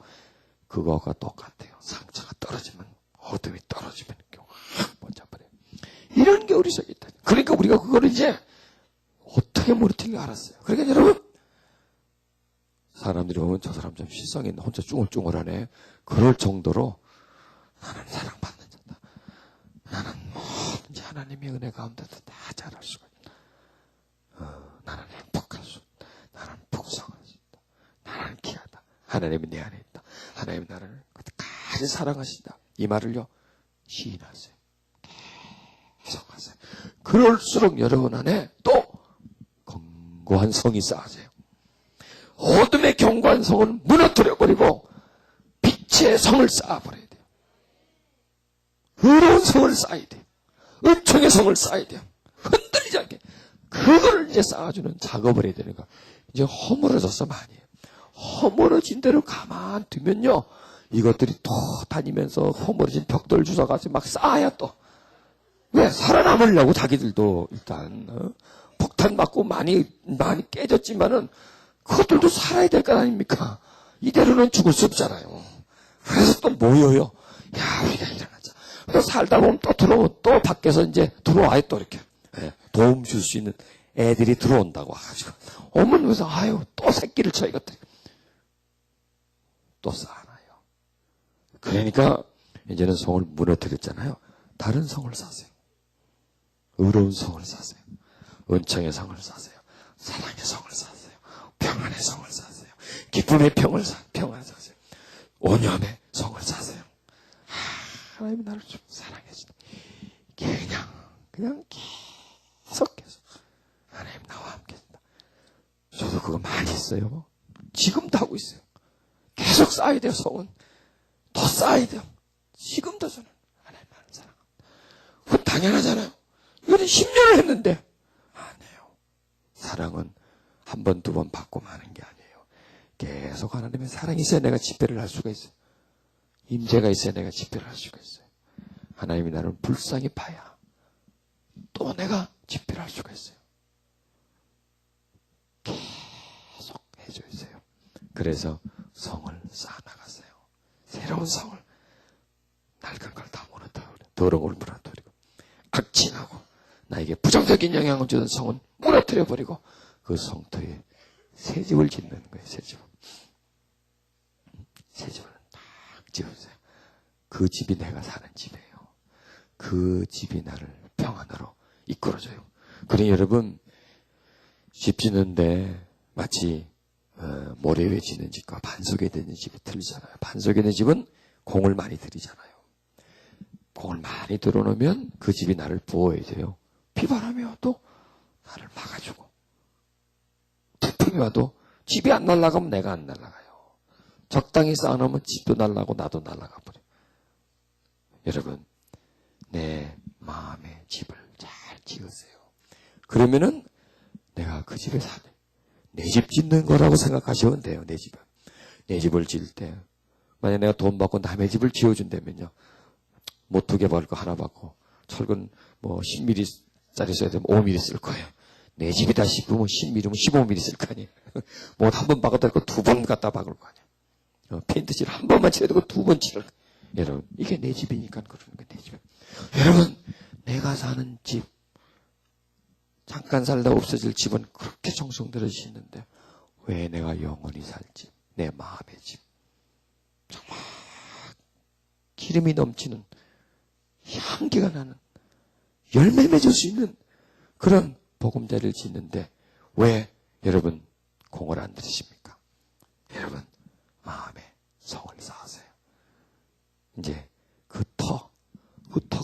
그거가 똑같아요. 상처가 떨어지면, 어둠이 떨어지면 확 번져버려요. 이런 게 우리 속에 있다. 그러니까 우리가 그거를 이제 어떻게 무너뜨리는지 알았어요. 그러니까 여러분, 사람들이 보면 저 사람 좀 실성이 있네. 혼자 쭈글쭈글하네. 그럴 정도로 나는 사랑받는 자다. 나는 뭐든지 하나님의 은혜 가운데도 다 잘할 수가 있다. 나는 행복할 수 있다. 나는 풍성할 수 있다. 나는 귀하다. 하나님이 내 안에 있다. 하나님 나를 끝까지 사랑하신다. 이 말을요, 시인하세요. 계속 하세요. 그럴수록 여러분 안에 또 견고한 성이 쌓아져요. 어둠의 견고한 성은 무너뜨려버리고 빛의 성을 쌓아버려야 돼요. 의로운 성을 쌓아야 돼요. 은총의 성을 쌓아야 돼요. 흔들리지 않게. 그거를 이제 쌓아주는 작업을 해야 되는 거. 이제 허물어져서 많이 해요. 허물어진 대로 가만 두면요, 이것들이 또 다니면서 허물어진 벽돌 주워가지고 막 쌓아야 또. 왜? 살아남으려고 자기들도 일단 폭탄 맞고 많이 깨졌지만은 그것들도 살아야 될 것 아닙니까? 이대로는 죽을 수 없잖아요. 그래서 또 모여요. 야, 우리가 일어나자. 또 살다 보면 또 밖에서 이제 들어와요, 또 이렇게. 도움 줄 수 있는 애들이 들어온다고 하가지고. 어머니 그래서, 아유, 또 새끼를 쳐, 이것들. 또 쌓아놔요. 그러니까, 이제는 성을 무너뜨렸잖아요. 다른 성을 쌓으세요. 의로운 성을 쌓으세요. 은총의 성을 쌓으세요. 사랑의 성을 쌓으세요. 평안의 성을 쌓으세요. 기쁨의 평안을 쌓으세요. 온유함의 성을 쌓으세요. 하나님이 나를 좀 사랑해주다. 그냥 계속해서 하나님 나와 함께 했다. 저도 그거 많이 했어요. 지금도 하고 있어요. 계속 쌓아야 돼요. 성은 더 쌓아야 돼요. 지금도 저는 하나님 나를 사랑합니다. 그건 당연하잖아요. 이거는 10년을 했는데 안 해요. 사랑은 한 번, 두 번 받고 마는 게 아니에요. 계속 하나님의 사랑이 있어야 내가 집회를 할 수가 있어요. 임재가 있어야 내가 집회를 할 수가 있어요. 하나님이 나를 불쌍히 봐야 또 내가 집회를 할 수가 있어요. 계속 해주세요. 그래서 성을 쌓아나가세요. 새로운 성을, 낡은 걸 다 무너뜨리고, 더러운 걸 무너뜨리고, 악진하고 나에게 부정적인 영향을 주는 성은 무너뜨려버리고 그 성터에 새 집을 짓는 거예요. 새 집을. 새 집을 딱 지어주세요. 그 집이 내가 사는 집이에요. 그 집이 나를 평안으로 이끌어줘요. 그러니 여러분, 집 짓는데 마치 모래 위에 짓는 집과 반 속에 있는 집이 틀리잖아요. 반 속에 있는 집은 공을 많이 들이잖아요. 공을 많이 들어놓으면 그 집이 나를 보호해줘요. 비바람이 와도 나를 막아주고, 태풍이 와도 집이 안 날아가면 내가 안 날아가요. 적당히 쌓아놓으면 집도 날아가고 나도 날아가 버려요. 여러분, 내 마음의 집을 잘 지으세요. 그러면은 내가 그 집에 사네. 내 집 짓는 거라고 생각하시면 돼요. 내 집은. 내 집을 지을 때 만약 내가 돈 받고 남의 집을 지어준다면요, 뭐 2개 받을 거 하나 받고 철근 뭐 10mm짜리 써야 되면 5mm 쓸 거예요. 내 집이다 싶으면 10mm면 15mm 쓸 거 아니에요. 뭐 한 번 박아도 되고 2번 갖다 박을 거 아니에요. 페인트칠 한 번만 칠해도 되고 2번 칠할 거예요. 여러분, 이게 내 집이니까 그러는 거예요. 내 집. 여러분, 내가 사는 집, 잠깐 살다 없어질 집은 그렇게 정성 들여지시는데 왜 내가 영원히 살지? 내 마음의 집. 정말 기름이 넘치는 향기가 나는 열매 맺을 수 있는 그런 보금자리를 짓는데 왜 여러분 공을 안 들이십니까? 여러분 마음에 성을 쌓으세요. 이제 그 터가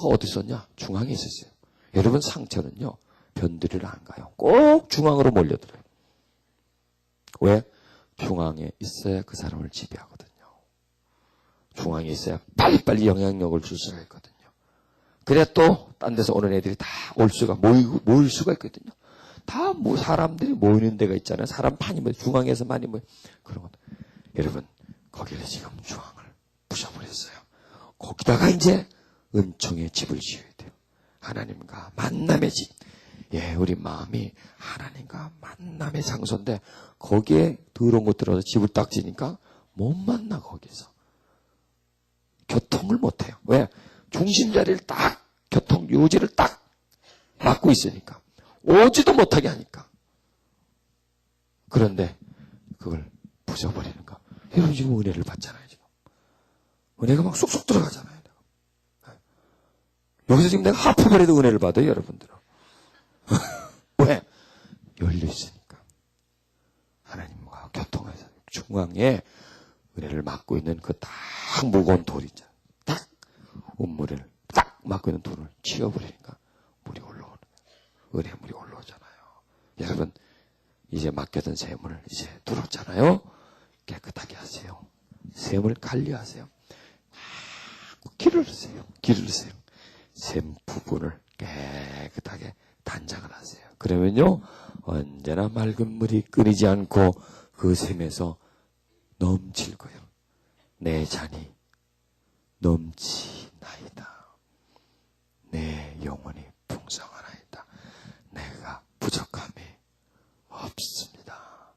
어디 있었냐? 중앙에 있었어요. 여러분 상처는요 변두리를 안 가요. 꼭 중앙으로 몰려들어요. 왜? 중앙에 있어야 그 사람을 지배하거든요. 중앙에 있어야 빨리빨리 영향력을 줄 수가 있거든요. 그래야 또 딴 데서 오는 애들이 다 모일 수가 있거든요. 다 사람들이 모이는 데가 있잖아요. 사람 많이 모여, 중앙에서 많이 모여. 그런 것. 여러분, 거기를 지금 중앙을 부셔버렸어요. 거기다가 이제 은총의 집을 지어야 돼요. 하나님과 만남의 집. 예, 우리 마음이 하나님과 만남의 장소인데 거기에 더러운 것 들어서 집을 딱 지니까 못 만나 거기서. 교통을 못 해요. 왜? 중심 자리를 딱 교통 유지를 딱 막고 있으니까. 오지도 못하게 하니까. 그런데 그걸 부숴버리는 거. 여러분 지금 은혜를 받잖아요. 지금. 은혜가 막 쏙쏙 들어가잖아요. 여기서 지금 내가 하품을 해도 은혜를 받아요. 여러분들은. 왜? 열려있으니까. 하나님과 교통해서 중앙에 은혜를 막고 있는 그 딱 무거운 돌 있잖아요. 딱 운물을 딱 막고 있는 돌을 치워버리니까 물이 올라오는 거예요. 은혜물이 올라오잖아요. 여러분 이제 맡겨둔 샘을 이제 들었잖아요. 깨끗하게 하세요. 샘을 관리하세요. 기르세요. 샘 부분을 깨끗하게 단장을 하세요. 그러면요 언제나 맑은 물이 끊이지 않고 그 샘에서 넘칠 거예요. 내 잔이 넘치나이다. 내 영혼이 풍성하나이다. 내가 부족함이 없습니다.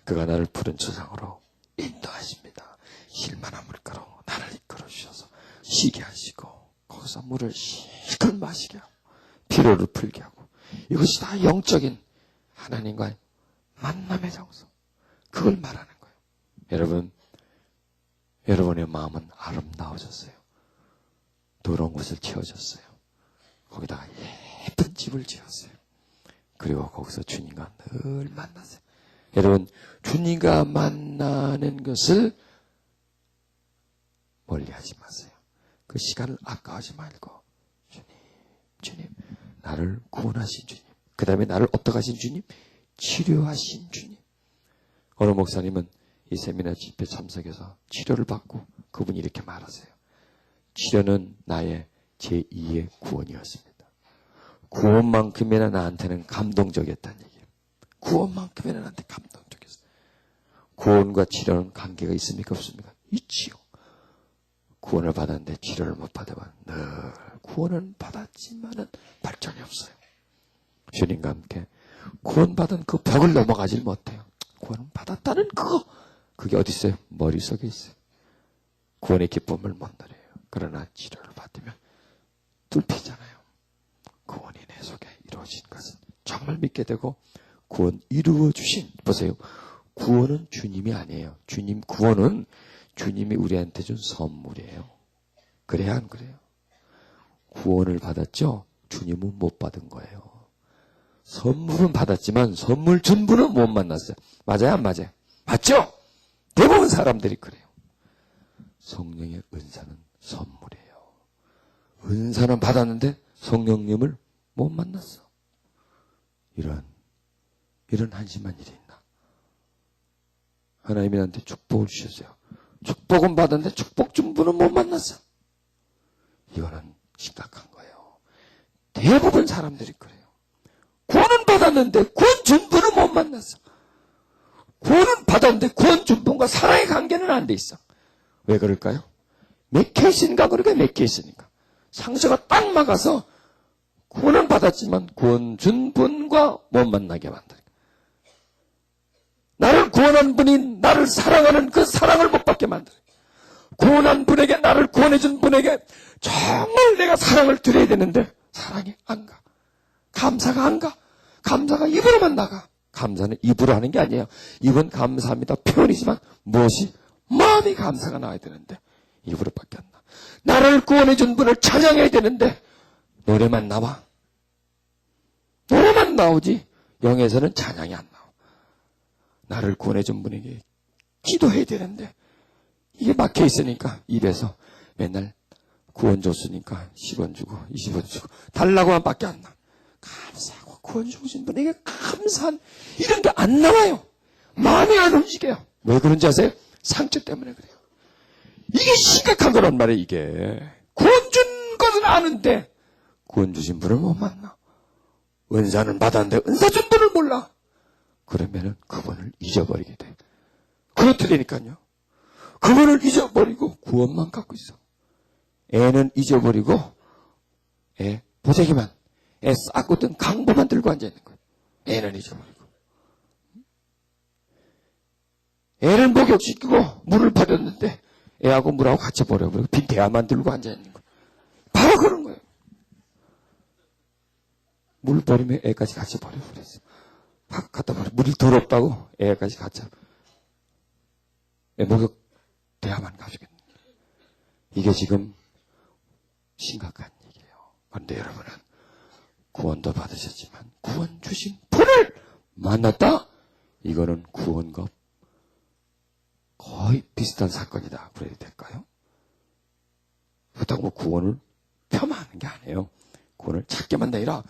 그가 나를 푸른 초장으로 인도하십니다. 힐만한 물가로 나를 이끌어 주셔서 쉬게 하시고 거기서 물을 실컷 마시게 하고 피로를 풀게 하고 이것이 다 영적인 하나님과의 만남의 장소. 그걸 말하는 거예요. 여러분, 여러분의 마음은 아름다워졌어요. 더러운 것을 치워졌어요. 거기다가 예쁜 집을 지었어요. 그리고 거기서 주님과 늘 만나세요. 여러분, 주님과 만나는 것을 멀리하지 마세요. 그 시간을 아까워하지 말고 주님, 나를 구원하신 주님, 그 다음에 나를 어떻게 하신 주님? 치료하신 주님. 어느 목사님은 이 세미나 집회 참석해서 치료를 받고 그분이 이렇게 말하세요. 치료는 나의 제2의 구원이었습니다. 구원만큼이나 나한테는 감동적이었다는 얘기예요. 구원만큼이나 나한테 감동적이었어요. 구원과 치료는 관계가 있습니까? 없습니까? 있지요. 구원을 받았는데 치료를 못 받으면 늘 구원은 받았지만은 발전이 없어요. 주님과 함께 구원받은 그 벽을 넘어가질 못해요. 구원은 받았다는 그게 어디 있어요? 머릿속에 있어요. 구원의 기쁨을 못 누려요. 그러나 치료를 받으면 뚫히잖아요. 구원이 내 속에 이루어진 것은 정말 믿게 되고 구원 이루어 주신, 보세요. 구원은 주님이 아니에요. 구원은 주님이 우리한테 준 선물이에요. 그래야 안 그래요? 구원을 받았죠? 주님은 못 받은 거예요. 선물은 받았지만 선물 전부는 못 만났어요. 맞아요? 안 맞아요? 맞죠? 대부분 사람들이 그래요. 성령의 은사는 선물이에요. 은사는 받았는데 성령님을 못 만났어. 이런 한심한 일이 있나? 하나님이 나한테 축복을 주셨어요. 축복은 받았는데 축복 전부는 못 만났어. 이거는 심각한 거예요. 대부분 사람들이 그래요. 구원은 받았는데 구원 전부는 못 만났어. 구원은 받았는데 구원 전부가 사랑의 관계는 안 돼 있어. 왜 그럴까요? 맥혀 있으니까 그러니까 맥혀 있으니까. 상처가 딱 막아서 구원은 받았지만 구원 전부가 못 만나게 만들어. 나를 구원한 분이 나를 사랑하는 그 사랑을 못 받게 만들어. 구원한 분에게, 나를 구원해준 분에게 정말 내가 사랑을 드려야 되는데 사랑이 안 가. 감사가 안 가. 감사가 입으로만 나가. 감사는 입으로 하는 게 아니에요. 입은 감사합니다 표현이지만 무엇이? 마음이 감사가 나와야 되는데 입으로밖에 안 나. 나를 구원해 준 분을 찬양해야 되는데 노래만 나와. 노래만 나오지 영에서는 찬양이 안 나와. 나를 구원해 준 분에게 기도해야 되는데 이게 막혀 있으니까 입에서 맨날 구원 줬으니까 10원 주고 20원 주고 달라고만 밖에 안 나. 감사하고 구원 주신 분에게 감사한 이런 게 안 나와요. 마음이 안 움직여요. 왜 그런지 아세요? 상처 때문에 그래요. 이게 심각한 거란 말이에요. 이게 구원 준 것은 아는데 구원 주신 분을 못 만나. 은사는 받았는데 은사 준 분을 몰라. 그러면은 그분을 잊어버리게 돼. 그렇다니까요. 그분을 잊어버리고 구원만 갖고 있어. 애는 잊어버리고 애 보자기만 애 쌓고 든 강보만 들고 앉아있는 거예요. 애는 잊어버리고 애를 목욕시키고 물을 버렸는데 애하고 물하고 같이 버려버리고 빈 대야만 들고 앉아있는 거예요. 바로 그런 거예요. 물 버리면 애까지 같이 버려버렸어. 갖다 버려. 물이 더럽다고 애까지 같이 애 목욕 대야만 가지고 있는 거예요. 이게 지금 심각한 얘기예요. 그런데 여러분은 구원도 받으셨지만 구원 주신 분을 만났다? 이거는 구원과 거의 비슷한 사건이다. 그래야 될까요? 그렇다고 구원을 폄하하는 게 아니에요. 구원을 찾게만 되라.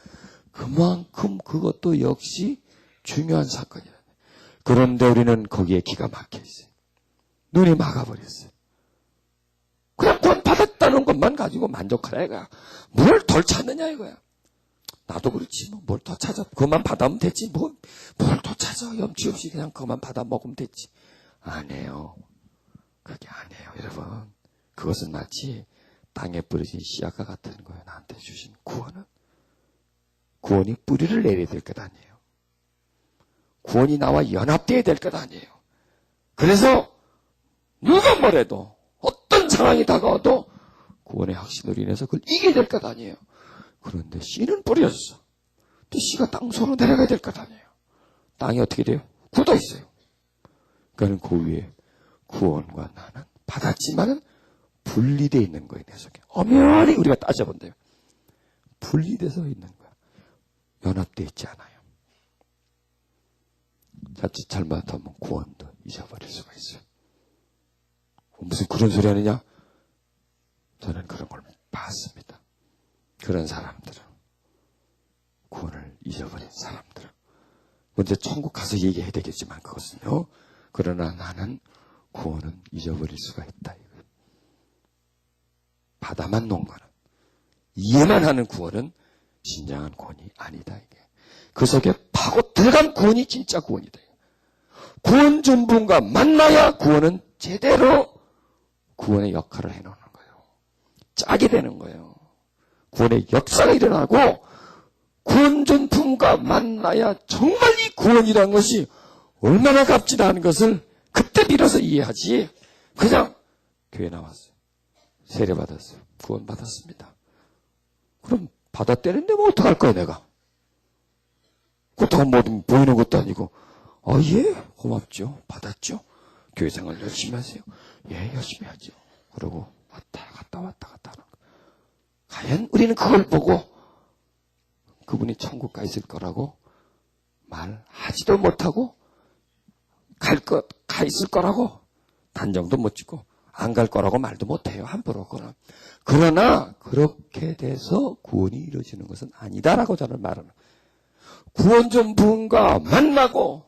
그만큼 그것도 역시 중요한 사건이라. 그런데 우리는 거기에 기가 막혀 있어요. 눈이 막아버렸어요. 그냥 구원 받았다는 것만 가지고 만족하라 이거야. 뭘 덜 찾느냐 이거야. 나도 그렇지 뭐 뭘 더 찾아. 그것만 받아면 됐지. 뭘 더 찾아. 염치 없이 그냥 그것만 받아 먹으면 됐지. 아니에요. 그게 아니에요. 여러분. 그것은 마치 땅에 뿌려진 씨앗과 같은 거예요. 나한테 주신 구원은. 구원이 뿌리를 내려야 될 것 아니에요. 구원이 나와 연합되어야 될 것 아니에요. 그래서 누가 뭐래도 어떤 상황이 다가와도 구원의 확신으로 인해서 그걸 이겨야 될 것 아니에요. 그런데 씨는 뿌려졌어. 또 씨가 땅 속으로 내려가야 될 것 아니에요. 땅이 어떻게 돼요? 굳어 있어요. 그러니까 그 위에 구원과 나는 받았지만은 분리되어 있는 거예요. 내 속에. 엄연히 우리가 따져본대요. 분리돼서 있는 거야. 연합되어 있지 않아요. 자칫 잘못하면 구원도 잊어버릴 수가 있어요. 무슨 그런 소리 하느냐? 저는 그런 걸 봤습니다. 그런 사람들은 구원을 잊어버린 사람들은 먼저 천국 가서 얘기해야 되겠지만 그것은요. 그러나 나는 구원은 잊어버릴 수가 있다. 받아만 놓은 거는 이해만 하는 구원은 진정한 구원이 아니다. 이게. 그 속에 파고 들어간 구원이 진짜 구원이다. 구원 전분과 만나야 구원은 제대로 구원의 역할을 해놓는 거예요. 짝이 되는 거예요. 구원의 역사가 일어나고 구원 전품과 만나야 정말 이 구원이라는 것이 얼마나 값지다는 것을 그때 비로소 이해하지. 그냥 교회 나왔어요. 세례 받았어요. 구원 받았습니다. 그럼 받았다는데 뭐 어떡할 거야 내가. 그렇다고 뭐 보이는 것도 아니고 예 고맙죠. 받았죠. 교회 생활 열심히 하세요. 예 열심히 하죠. 그러고 왔다 갔다 하는 거. 과연 우리는 그걸 보고 그분이 천국 가 있을 거라고 말하지도 못하고 가 있을 거라고 단정도 못 짓고 안 갈 거라고 말도 못해요. 함부로. 그러나 그렇게 돼서 구원이 이루어지는 것은 아니다라고 저는 말하는 거예요. 구원 전부인과 만나고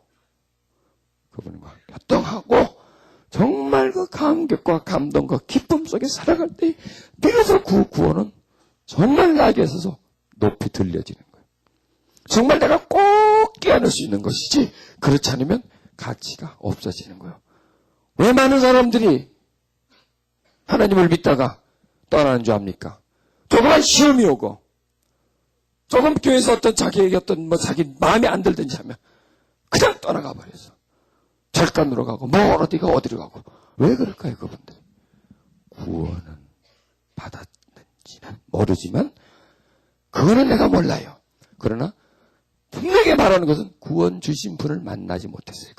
그분과 교통하고 정말 그 감격과 감동과 기쁨 속에 살아갈 때 비로소 그 구원은 정말 나에게 있어서 높이 들려지는 거예요. 정말 내가 꼭 깨안을 수 있는 것이지 그렇지 않으면 가치가 없어지는 거예요. 왜 많은 사람들이 하나님을 믿다가 떠나는 줄 압니까? 조금만 시험이 오고 조금 교회에서 어떤 자기에게 어떤 자기 마음에 안 들든지 하면 그냥 떠나가 버려서 절간으로 가고 어디로 가고 왜 그럴까요 그분들? 구원은 받았는지는 모르지만 그거는 내가 몰라요. 그러나 분명히 말하는 것은 구원 주신 분을 만나지 못했어요.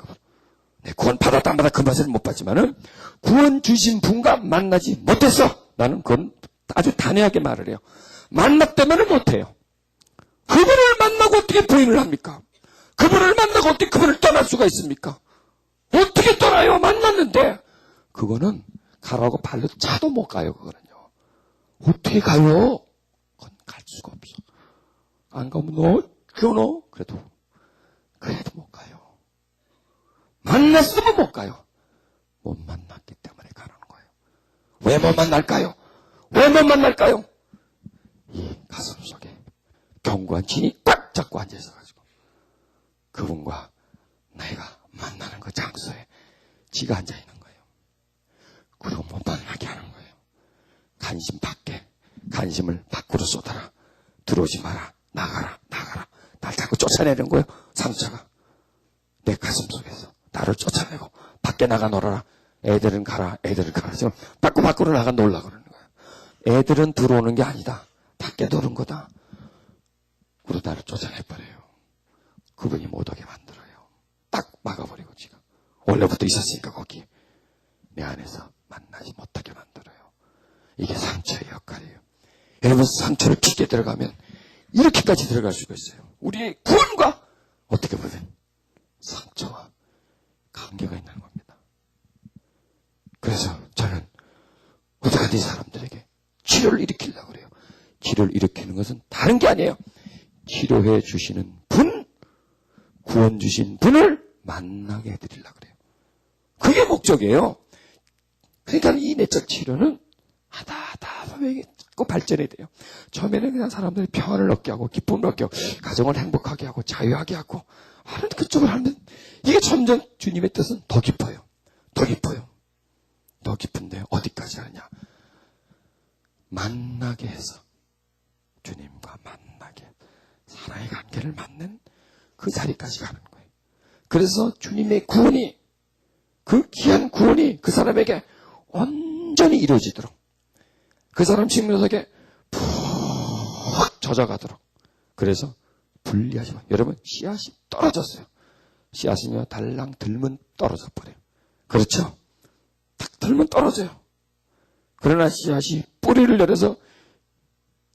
내 구원 받았다 안 받았다 그 맛을 못 봤지만은 구원 주신 분과 만나지 못했어. 나는 그건 아주 단호하게 말을 해요. 만났다면 못해요. 그분을 만나고 어떻게 부인을 합니까? 그분을 만나고 어떻게 그분을 떠날 수가 있습니까? 어떻게 떠나요? 만났는데. 그거는 가라고 발로 차도 못 가요. 그거는요. 어떻게 가요? 그건 갈 수가 없어. 안 가면 너 끊어? 그래도 못 가요. 만났으면 못 가요. 못 만났기 때문에 가는 거예요. 왜 못 만날까요? 왜 못 만날까요? 이 가슴 속에 견고한 진이 꽉 잡고 앉아 있어가지고 그분과 내가 만나는 그 장소에 지가 앉아 있는 거예요. 그리고 못 만나게 하는 거예요. 관심 밖에, 관심을 밖으로 쏟아라. 들어오지 마라. 나가라. 날 자꾸 쫓아내는 거예요. 상처가 내 가슴 속에서 나를 쫓아내고 밖에 나가 놀아라. 애들은 가라. 지금 밖으로 나가 놀라 그러는 거예요. 애들은 들어오는 게 아니다. 밖에 노는 거다. 그리고 나를 쫓아내버려요. 그분이 못 오게 만들어요. 딱 막아버리고 지금. 원래부터 있었으니까 거기. 내 안에서 만나지 못하게 만들어요. 이게 상처의 역할이에요. 여러분 상처를 깊게 들어가면 이렇게까지 들어갈 수가 있어요. 우리의 구원과 어떻게 보면 상처와 관계가 있는 겁니다. 그래서 저는 어떻게든 이 사람들에게 치료를 일으키려고 그래요. 치료를 일으키는 것은 다른 게 아니에요. 치료해 주시는 분, 구원 주신 분을 만나게 해드리려고 그래요. 그게 목적이에요. 그러니까 이 내적 치료는 하다 보면 이게 자꾸 발전이 돼요. 처음에는 그냥 사람들이 평안을 얻게 하고 기쁨을 얻게 하고 가정을 행복하게 하고 자유하게 하고 하는 그쪽을 하면 이게 점점 주님의 뜻은 더 깊어요. 더 깊은데 어디까지 하느냐. 만나게 해서 주님과 만나게 사랑의 관계를 맺는 그 자리까지 가는 거예요. 그래서 주님의 구원이 그 귀한 구원이 그 사람에게 온전히 이루어지도록 그 사람 심령속에 푹 젖어가도록 그래서 분리하지 마. 여러분 씨앗이 떨어졌어요. 씨앗이며 달랑 들면 떨어져 버려요. 그렇죠? 딱 들면 떨어져요. 그러나 씨앗이 뿌리를 내려서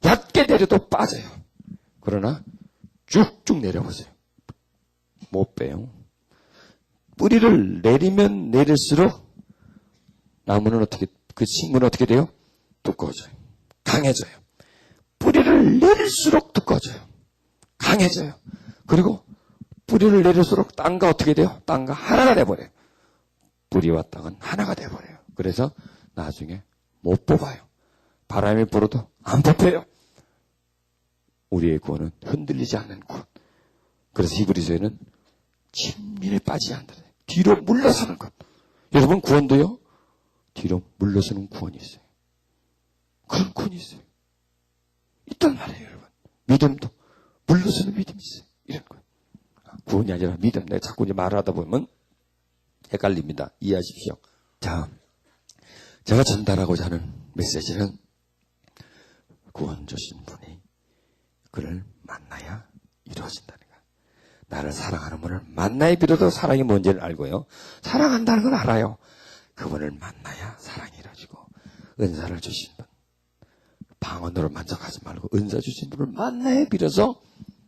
얕게 내려도 빠져요. 그러나 쭉쭉 내려보세요. 못 빼요. 뿌리를 내리면 내릴수록 나무는 어떻게, 그 식물은 어떻게 돼요? 두꺼워져요. 강해져요. 뿌리를 내릴수록 두꺼워져요. 강해져요. 그리고 뿌리를 내릴수록 땅과 어떻게 돼요? 땅과 하나가 돼버려요. 뿌리와 땅은 하나가 돼버려요. 그래서 나중에 못 뽑아요. 바람이 불어도 안 뽑혀요. 우리의 구원은 흔들리지 않는 구원. 그래서 히브리서에는 침민에 빠지지 않는다. 뒤로 물러서는 것. 여러분 구원도요. 뒤로 물러서는 구원이 있어요. 그런 구원이 있어요. 있단 말이에요, 여러분. 믿음도 물러서는 믿음이 있어요. 이런 거. 구원이 아니라 믿음. 내가 자꾸 이제 말을 하다 보면 헷갈립니다. 이해하십시오. 자, 제가 전달하고자 하는 메시지는 구원 주신 분이 그를 만나야 이루어진다는 거예요. 나를 사랑하는 분을 만나야 비로소 사랑이 뭔지를 알고요. 사랑한다는 걸 알아요. 그분을 만나야 사랑이 이루어지고 은사를 주신 분. 방언으로 만족하지 말고 은사 주신 분을 만나야 비로소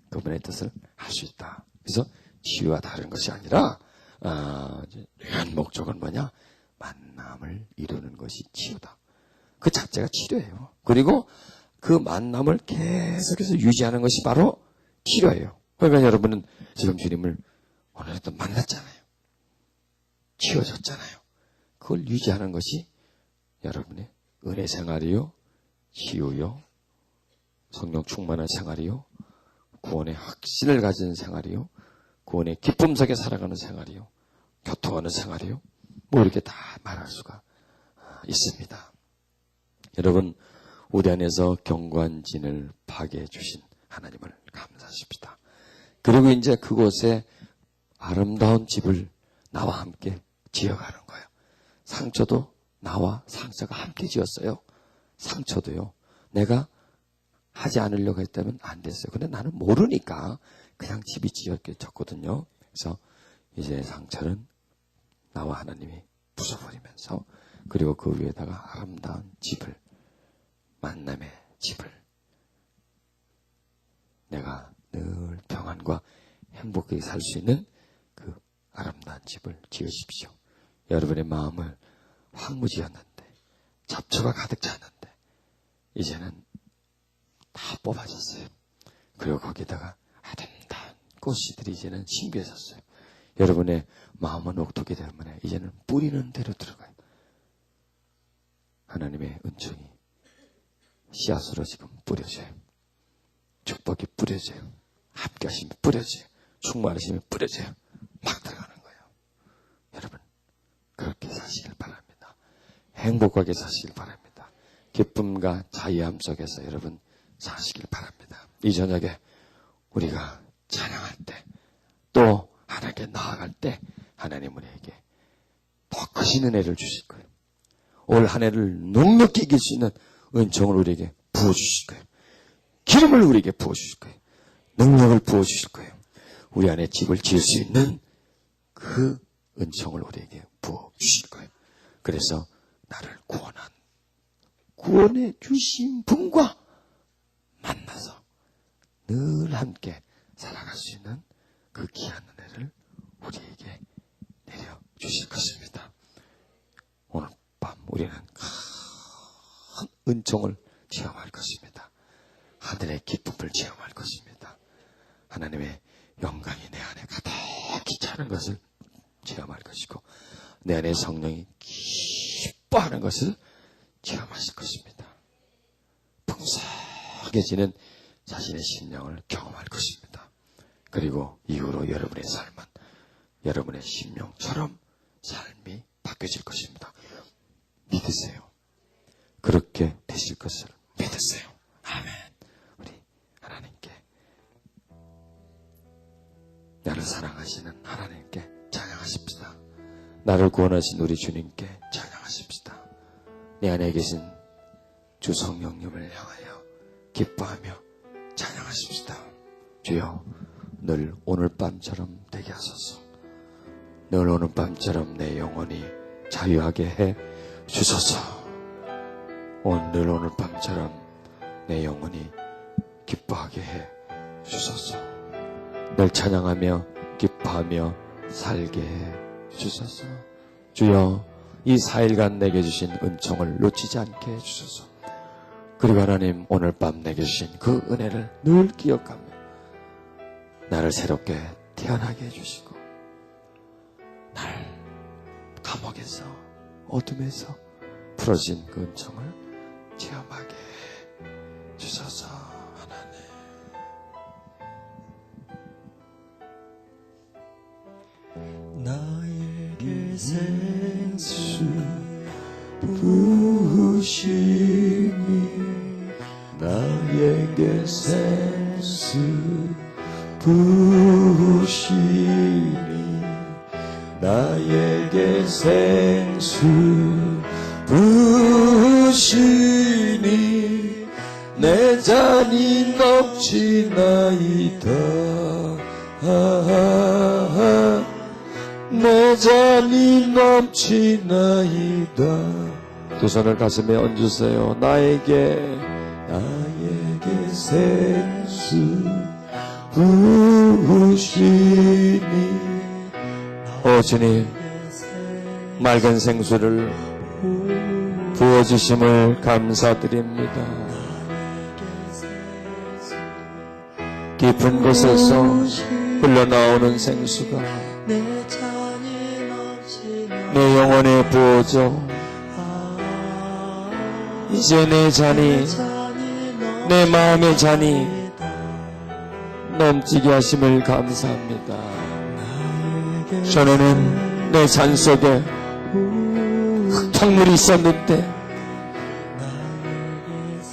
그분의 뜻을 할 수 있다. 그래서 치유와 다른 것이 아니라 유한 목적은 뭐냐? 만남을 이루는 것이 치유다. 그 자체가 치료예요. 그리고 그 만남을 계속해서 유지하는 것이 바로 치료예요. 그러니까 여러분은 지금 주님을 오늘도 만났잖아요. 치워졌잖아요. 그걸 유지하는 것이 여러분의 은혜 생활이요, 치유요, 성령 충만한 생활이요, 구원의 확신을 가진 생활이요, 구원의 기쁨 속에 살아가는 생활이요, 교통하는 생활이요, 뭐 이렇게 다 말할 수가 있습니다. 여러분, 우리 안에서 견고한 진을 파괴해 주신 하나님을 감사하십시다. 그리고 이제 그곳에 아름다운 집을 나와 함께 지어가는 거예요. 상처도 나와 상처가 함께 지었어요. 상처도요. 내가 하지 않으려고 했다면 안 됐어요. 근데 나는 모르니까 그냥 집이 지어졌거든요. 그래서 이제 상철은 나와 하나님이 부숴버리면서, 그리고 그 위에다가 아름다운 집을, 만남의 집을, 내가 늘 평안과 행복하게 살 수 있는 그 아름다운 집을 지으십시오. 여러분의 마음을 황무지였는데, 잡초가 가득 찼는데 이제는 다 뽑아졌어요. 그리고 거기다가 아름다운 꽃씨들이 이제는 심겨졌어요. 여러분의 마음은 옥토기 때문에 이제는 뿌리는 대로 들어가요. 하나님의 은총이 씨앗으로 지금 뿌려져요. 축복이 뿌려져요. 합격심이 뿌려져요. 충만하심이 뿌려져요. 막 들어가는 거예요. 여러분, 그렇게 사시길 바랍니다. 행복하게 사시길 바랍니다. 기쁨과 자유함 속에서 여러분 사시길 바랍니다. 이 저녁에 우리가 찬양할 때, 또 하나님께 나아갈 때 하나님 우리에게 더 크신 은혜를 주실 거예요. 올 한 해를 넉넉히 이길 수 있는 은총을 우리에게 부어주실 거예요. 기름을 우리에게 부어주실 거예요. 능력을 부어주실 거예요. 우리 안에 집을 지을 수 있는 그 은총을 우리에게 부어주실 거예요. 그래서 나를 구원해 주신 분과 만나서 늘 함께 살아갈 수 있는 그 귀한 은혜를 우리에게 내려주실 것입니다. 오늘 밤 우리는 큰 은총을 체험할 것입니다. 하늘의 기쁨을 체험할 것입니다. 하나님의 영광이 내 안에 가득히 차는 것을 체험할 것이고, 내 안에 성령이 기뻐하는 것을 체험하실 것입니다. 풍성해지는 자신의 심령을 경험할 것입니다. 그리고 이후로 여러분의 삶은 여러분의 심령처럼 삶이 바뀌어질 것입니다. 믿으세요. 그렇게 되실 것을 믿으세요. 아멘. 우리 하나님께, 나를 사랑하시는 하나님께 찬양하십시다. 나를 구원하신 우리 주님께 찬양하십시다. 내 안에 계신 주 성령님을 향하여 기뻐하며 찬양하십시다. 주여, 늘 오늘 밤처럼 되게 하소서. 늘 오늘 밤처럼 내 영혼이 자유하게 해 주소서. 늘 오늘 밤처럼 내 영혼이 기뻐하게 해 주소서. 늘 찬양하며 기뻐하며 살게 해 주소서. 주여, 이 4일간 내게 주신 은총을 놓치지 않게 해 주소서. 그리고 하나님, 오늘 밤 내게 주신 그 은혜를 늘 기억하며 나를 새롭게 태어나게 해주시고, 날 감옥에서, 어둠에서 풀어진 그 은총을 체험하게 해주소서. 하나님, 나에게 생수 부으시니, 나에게 생수 부으시니, 나에게 생수 부으시니, 내 잔이 넘치나이다. 내 잔이 넘치나이다. 두 손을 가슴에 얹으세요. 나에게 생수 부으시니. 오 주님, 맑은 생수를 부어주심을 감사드립니다. 깊은 곳에서 흘러나오는 생수가 내 영혼에 부어져 이제 내 잔이, 내 마음의 잔이 넘치게 하심을 감사합니다. 전에는 내 잔 속에 흙탕물이 있었는데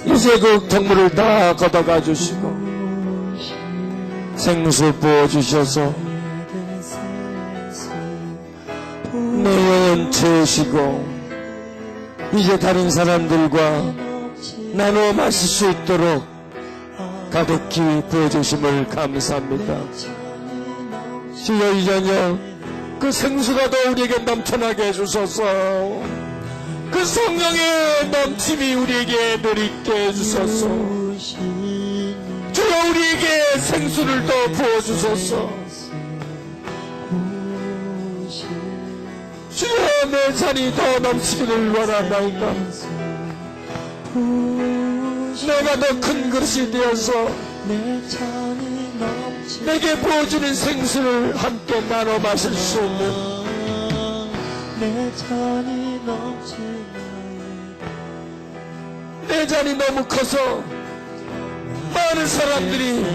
이제 그 흙탕물을 다 걷어가 주시고 생수 부어주셔서 내 영혼 채우시고 이제 다른 사람들과 나누어 마실 수 있도록 가득히 부어주심을 감사합니다. 주여 이 저녁 그 생수가 더 우리에게 넘쳐나게 해주소서. 그 성령의 넘침이 우리에게 늘 있게 해주소서. 주여 우리에게 생수를 더 부어주소서. 주여 내 잔이 더 넘치기를 원하나이다. 내가 더 큰 그릇이 되어서 내게 부어주는 생수를 함께 나눠 마실 수 있는 내 잔이 너무 커서 많은 사람들이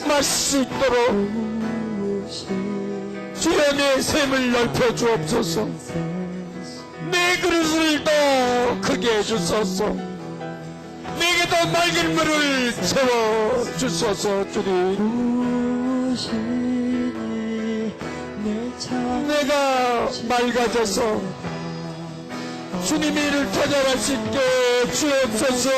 마실 수 있도록 주여 내 샘을 넓혀 주옵소서. 내 그릇을 더 크게 해주소서. 내게 더 맑은 물을 채워 주소서. 주님 내가 맑아져서 주님의 일을 터전할 수 있게 주옵소서.